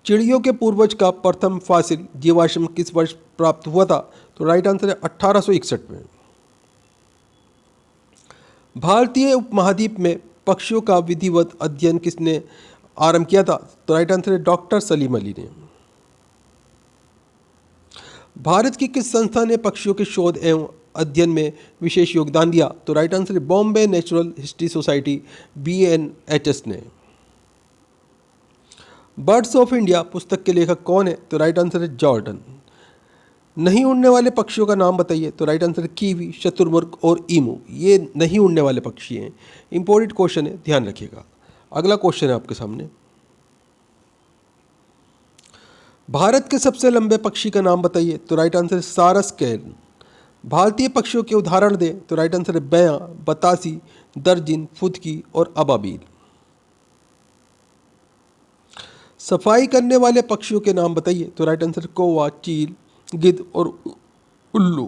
Speaker 1: चिड़ियों के पूर्वज का प्रथम फॉसिल जीवाश्म किस वर्ष प्राप्त हुआ था? तो राइट आंसर है 1861 में। भारतीय उपमहाद्वीप में पक्षियों का विधिवत अध्ययन किसने आरंभ किया था? तो राइट आंसर है डॉक्टर सलीम अली ने। भारत की किस संस्था ने पक्षियों के शोध एवं अध्ययन में विशेष योगदान दिया? तो राइट आंसर है Bombay natural history society, BNHS ने। बर्ड्स ऑफ इंडिया पुस्तक के लेखक कौन है? तो राइट आंसर है जॉर्डन। नहीं उड़ने वाले पक्षियों का नाम बताइए। तो राइट आंसर है कीवी, शुतुरमुर्ग और ईमू, ये नहीं उड़ने वाले पक्षी हैं। इंपॉर्टेंट क्वेश्चन है, ध्यान रखिएगा। अगला क्वेश्चन है आपके सामने। भारत के सबसे लंबे पक्षी का नाम बताइए। तो राइट आंसर है सारस कैन। भारतीय पक्षियों के उदाहरण दें। तो राइट आंसर है बयां, बतासी, दर्जिन, फुदकी और अबाबील। सफाई करने वाले पक्षियों के नाम बताइए। तो राइट आंसर कौवा, चील, गिद्ध और उल्लू।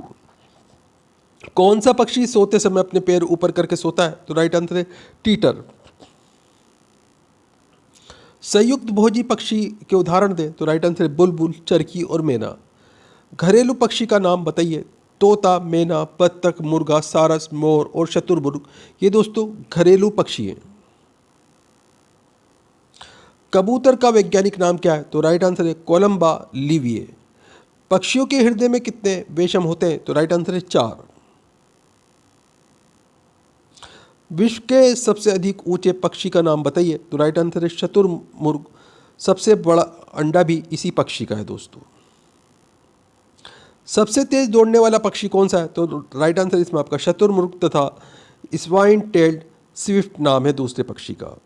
Speaker 1: कौन सा पक्षी सोते समय अपने पैर ऊपर करके सोता है? तो राइट आंसर है टीटर। संयुक्त भोजी पक्षी के उदाहरण दें। तो राइट आंसर है बुलबुल, चरखी और मैना। घरेलू पक्षी का नाम बताइए। तोता, मैना, बत्तख, मुर्गा, सारस, मोर और शुतुरमुर्ग, ये दोस्तों घरेलू पक्षी हैं। कबूतर का वैज्ञानिक नाम क्या है? तो राइट आंसर है कोलंबा लिविए। पक्षियों के हृदय में कितने वेशम होते हैं? तो राइट आंसर है 4। विश्व के सबसे अधिक ऊंचे पक्षी का नाम बताइए। तो राइट आंसर है शुतुरमुर्ग। सबसे बड़ा अंडा भी इसी पक्षी का है दोस्तों। सबसे तेज दौड़ने वाला पक्षी कौन सा है? तो राइट आंसर इसमें आपका शुतुरमुर्ग तथा स्वाइन टेल्ड स्विफ्ट नाम है दूसरे पक्षी का।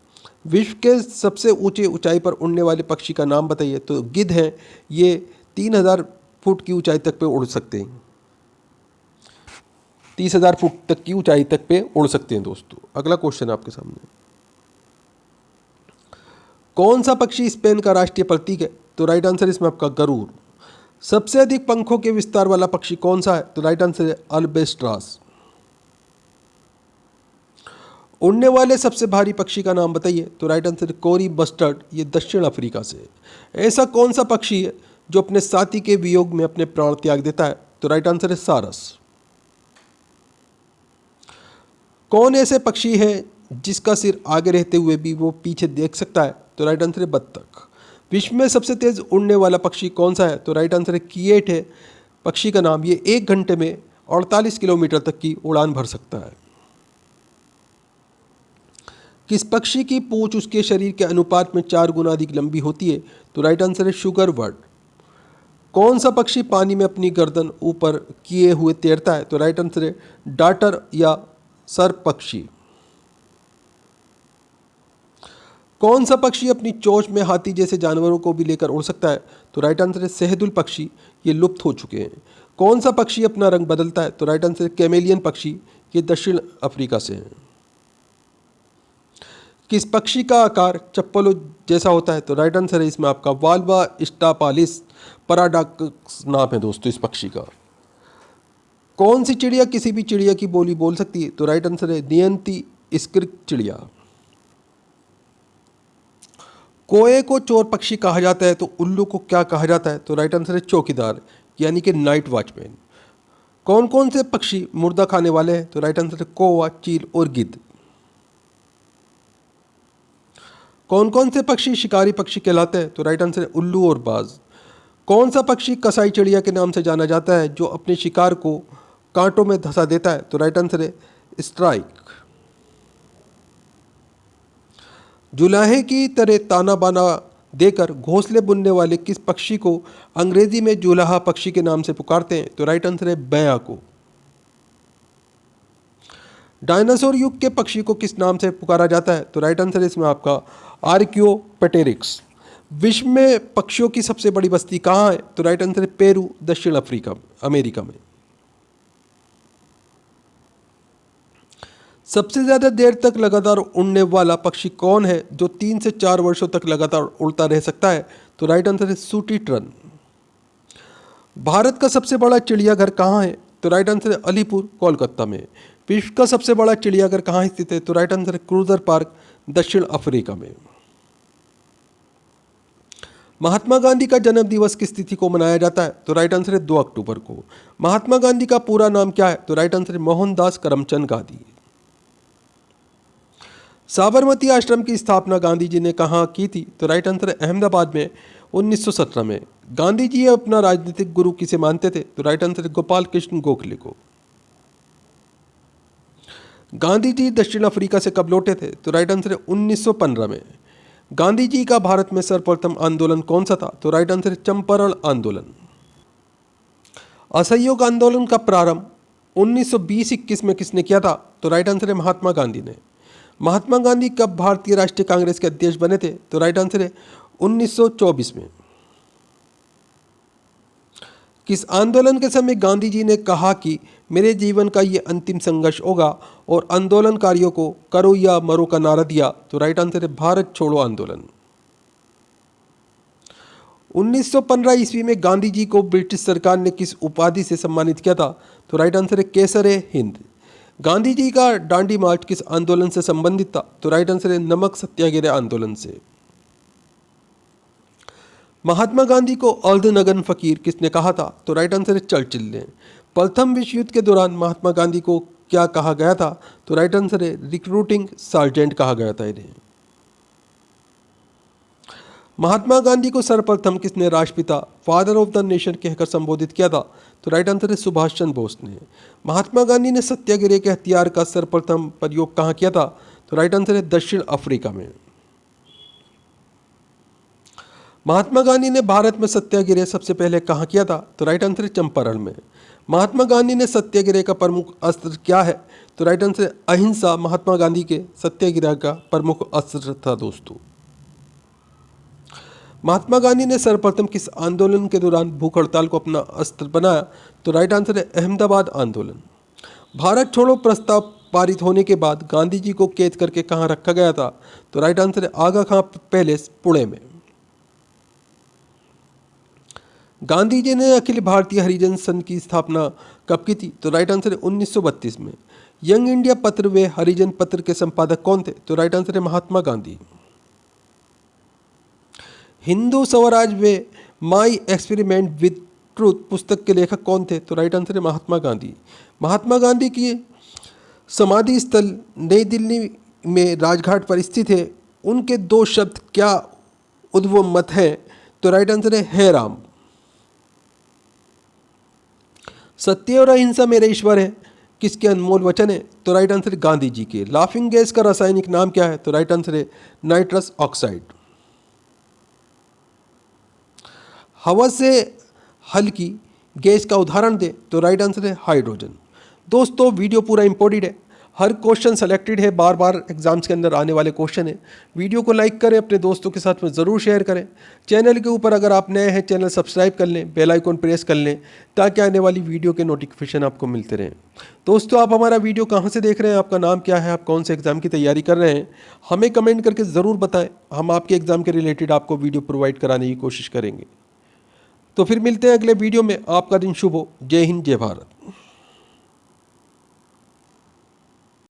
Speaker 1: विश्व के सबसे ऊंचाई पर उड़ने वाले पक्षी का नाम बताइए। तो गिद्ध हैं, ये 3000 फुट की ऊंचाई तक पे उड़ सकते हैं। 30,000 फुट तक की ऊंचाई तक पे उड़ सकते हैं दोस्तों। अगला क्वेश्चन आपके सामने। कौन सा पक्षी स्पेन का राष्ट्रीय प्रतीक है? तो राइट आंसर इसमें आपका गरुड़। सबसे अधिक पंखों के विस्तार वाला पक्षी कौन सा है? तो राइट आंसर है अल्बेस्ट्रास। उड़ने वाले सबसे भारी पक्षी का नाम बताइए। तो राइट आंसर है कोरी बस्टर्ड, ये दक्षिण अफ्रीका से। ऐसा कौन सा पक्षी है जो अपने साथी के वियोग में अपने प्राण त्याग देता है? तो राइट आंसर है सारस। कौन ऐसे पक्षी है जिसका सिर आगे रहते हुए भी वो पीछे देख सकता है? तो राइट आंसर है बत्तख। विश्व में सबसे तेज उड़ने वाला पक्षी कौन सा है? तो राइट आंसर है कीएट है पक्षी का नाम। ये 1 घंटे में 48 किलोमीटर तक की उड़ान भर सकता है। किस पक्षी की पूंछ उसके शरीर के अनुपात में 4 गुना अधिक लंबी होती है? तो राइट आंसर है शुगर बर्ड। कौन सा पक्षी पानी में अपनी गर्दन ऊपर किए हुए तैरता है? तो राइट आंसर है डाटर या सर्प पक्षी। कौन सा पक्षी अपनी चोंच में हाथी जैसे जानवरों को भी लेकर उड़ सकता है? तो राइट आंसर है शहदुल पक्षी। ये लुप्त हो चुके हैं। कौन सा पक्षी अपना रंग बदलता है? तो राइट आंसर है कैमेलियन पक्षी। ये दक्षिण अफ्रीका से हैं। किस पक्षी का आकार चप्पलों जैसा होता है? तो राइट आंसर है इसमें आपका वाल्वा स्टापालिस पैराडॉक्स नाम है दोस्तों इस पक्षी का। कौन सी चिड़िया किसी भी चिड़िया की बोली बोल सकती है? तो राइट आंसर है नियंती स्क्रिक चिड़िया। कोए को चोर पक्षी कहा जाता है तो उल्लू को क्या कहा जाता है? तो राइट आंसर है चौकीदार यानी कि नाइट वॉचमैन। कौन कौन से पक्षी मुर्दा खाने वाले हैं? तो राइट आंसर है कौवा, चील और गिद्ध। कौन कौन से पक्षी शिकारी पक्षी कहलाते हैं? तो राइट आंसर है उल्लू और बाज। कौन सा पक्षी कसाई चिड़िया के नाम से जाना जाता है जो अपने शिकार को कांटों में धंसा देता है? तो राइट आंसर है स्ट्राइक। जुलाहे की तरह ताना बाना देकर घोंसले बुनने वाले किस पक्षी को अंग्रेजी में जुलाहा पक्षी के नाम से पुकारते हैं? तो राइट आंसर है बैया को। डायनासोर युग के पक्षी को किस नाम से पुकारा जाता है? तो राइट आंसर है इसमें आपका आर्कियोपेटेरिक्स। विश्व में पक्षियों की सबसे बड़ी बस्ती कहाँ है? तो राइट आंसर है पेरू, दक्षिण अफ्रीका अमेरिका में। सबसे ज़्यादा देर तक लगातार उड़ने वाला पक्षी कौन है जो 3 से 4 वर्षों तक लगातार उड़ता रह सकता है? तो राइट आंसर है सूटी टर्न। भारत का सबसे बड़ा चिड़ियाघर कहाँ है? तो राइट आंसर है अलीपुर, कोलकाता में। विश्व का सबसे बड़ा चिड़ियाघर कहाँ स्थित है? तो राइट आंसर है क्रूजर पार्क, दक्षिण अफ्रीका में। महात्मा गांधी का जन्म दिवस किस तिथि को मनाया जाता है? तो राइट आंसर है 2 अक्टूबर को। महात्मा गांधी का पूरा नाम क्या है? तो राइट आंसर है मोहनदास करमचंद गांधी। साबरमती आश्रम की स्थापना गांधी जी ने कहाँ की थी? तो राइट आंसर है अहमदाबाद में 1917 में। गांधी जी अपना राजनीतिक गुरु किसे मानते थे? तो राइट आंसर है गोपाल कृष्ण गोखले को। गांधी जी दक्षिण अफ्रीका से कब लौटे थे? तो राइट आंसर है 1915 में। गांधी जी का भारत में सर्वप्रथम आंदोलन कौन सा था? तो राइट आंसर है चंपारण आंदोलन। असहयोग आंदोलन का प्रारंभ 1920-21 में किसने किया था? तो राइट आंसर है महात्मा गांधी ने। महात्मा गांधी कब भारतीय राष्ट्रीय कांग्रेस के अध्यक्ष बने थे? तो राइट आंसर है 1924 में। किस आंदोलन के समय गांधी जी ने कहा कि मेरे जीवन का ये अंतिम संघर्ष होगा और आंदोलनकारियों को करो या मरो का नारा दिया? तो राइट आंसर है भारत छोड़ो आंदोलन। 1915 ईस्वी में गांधी जी को ब्रिटिश सरकार ने किस उपाधि से सम्मानित किया था? तो राइट आंसर है केसर हिंद। गांधी जी का दांडी मार्च किस आंदोलन से संबंधित था? तो राइट आंसर है नमक सत्याग्रह आंदोलन से। महात्मा गांधी को अर्धनग्न फकीर किसने कहा था? तो राइट आंसर है चर्चिल ने। प्रथम विश्व युद्ध के दौरान महात्मा गांधी को क्या कहा गया था? तो राइट आंसर है रिक्रूटिंग सार्जेंट कहा गया था इन्हें। महात्मा गांधी को सर्वप्रथम किसने राष्ट्रपिता, फादर ऑफ द नेशन कहकर संबोधित किया था? तो राइट आंसर है सुभाष चंद्र बोस ने। महात्मा गांधी ने सत्याग्रह के हथियार का सर्वप्रथम प्रयोग कहाँ किया था? तो राइट आंसर है दक्षिण अफ्रीका में। महात्मा गांधी ने भारत में सत्याग्रह सबसे पहले कहाँ किया था? तो राइट आंसर है चंपारण में। महात्मा गांधी ने सत्याग्रह का प्रमुख अस्त्र क्या है? तो राइट आंसर है अहिंसा महात्मा गांधी के सत्याग्रह का प्रमुख अस्त्र था दोस्तों। महात्मा गांधी ने सर्वप्रथम किस आंदोलन के दौरान भूख हड़ताल को अपना अस्त्र बनाया? तो राइट आंसर है अहमदाबाद आंदोलन। भारत छोड़ो प्रस्ताव पारित होने के बाद गांधी जी को कैद करके कहाँ रखा गया था? तो राइट आंसर है आगा खां पैलेस, पुणे में। गांधी जी ने अखिल भारतीय हरिजन संघ की स्थापना कब की थी? तो राइट आंसर है 1932 में। यंग इंडिया पत्र व हरिजन पत्र के संपादक कौन थे? तो राइट आंसर है महात्मा गांधी। हिंदू स्वराज व माई एक्सपेरिमेंट विद ट्रूथ पुस्तक के लेखक कौन थे? तो राइट आंसर है महात्मा गांधी। महात्मा गांधी की समाधि स्थल नई दिल्ली में राजघाट पर स्थित है उनके दो शब्द क्या उद्भव मत हैं? तो राइट आंसर है राम। सत्य और अहिंसा मेरे ईश्वर है किसके अनमोल वचन है? तो राइट आंसर है गांधी जी के। लाफिंग गैस का रासायनिक नाम क्या है? तो राइट आंसर है नाइट्रस ऑक्साइड। हवा से हल्की गैस का उदाहरण दे? तो राइट आंसर है हाइड्रोजन। दोस्तों वीडियो पूरा इंपॉर्टेंट है, हर क्वेश्चन सेलेक्टेड है, बार बार एग्जाम्स के अंदर आने वाले क्वेश्चन है। वीडियो को लाइक करें, अपने दोस्तों के साथ में ज़रूर शेयर करें। चैनल के ऊपर अगर आप नए हैं चैनल सब्सक्राइब कर लें, बेल आइकन प्रेस कर लें ताकि आने वाली वीडियो के नोटिफिकेशन आपको मिलते रहें। दोस्तों आप हमारा वीडियो कहाँ से देख रहे हैं, आपका नाम क्या है, आप कौन से एग्ज़ाम की तैयारी कर रहे हैं, हमें कमेंट करके ज़रूर बताएं। हम आपके एग्ज़ाम के रिलेटेड आपको वीडियो प्रोवाइड कराने की कोशिश करेंगे। तो फिर मिलते हैं अगले वीडियो में। आपका दिन शुभ हो। जय हिंद, जय भारत।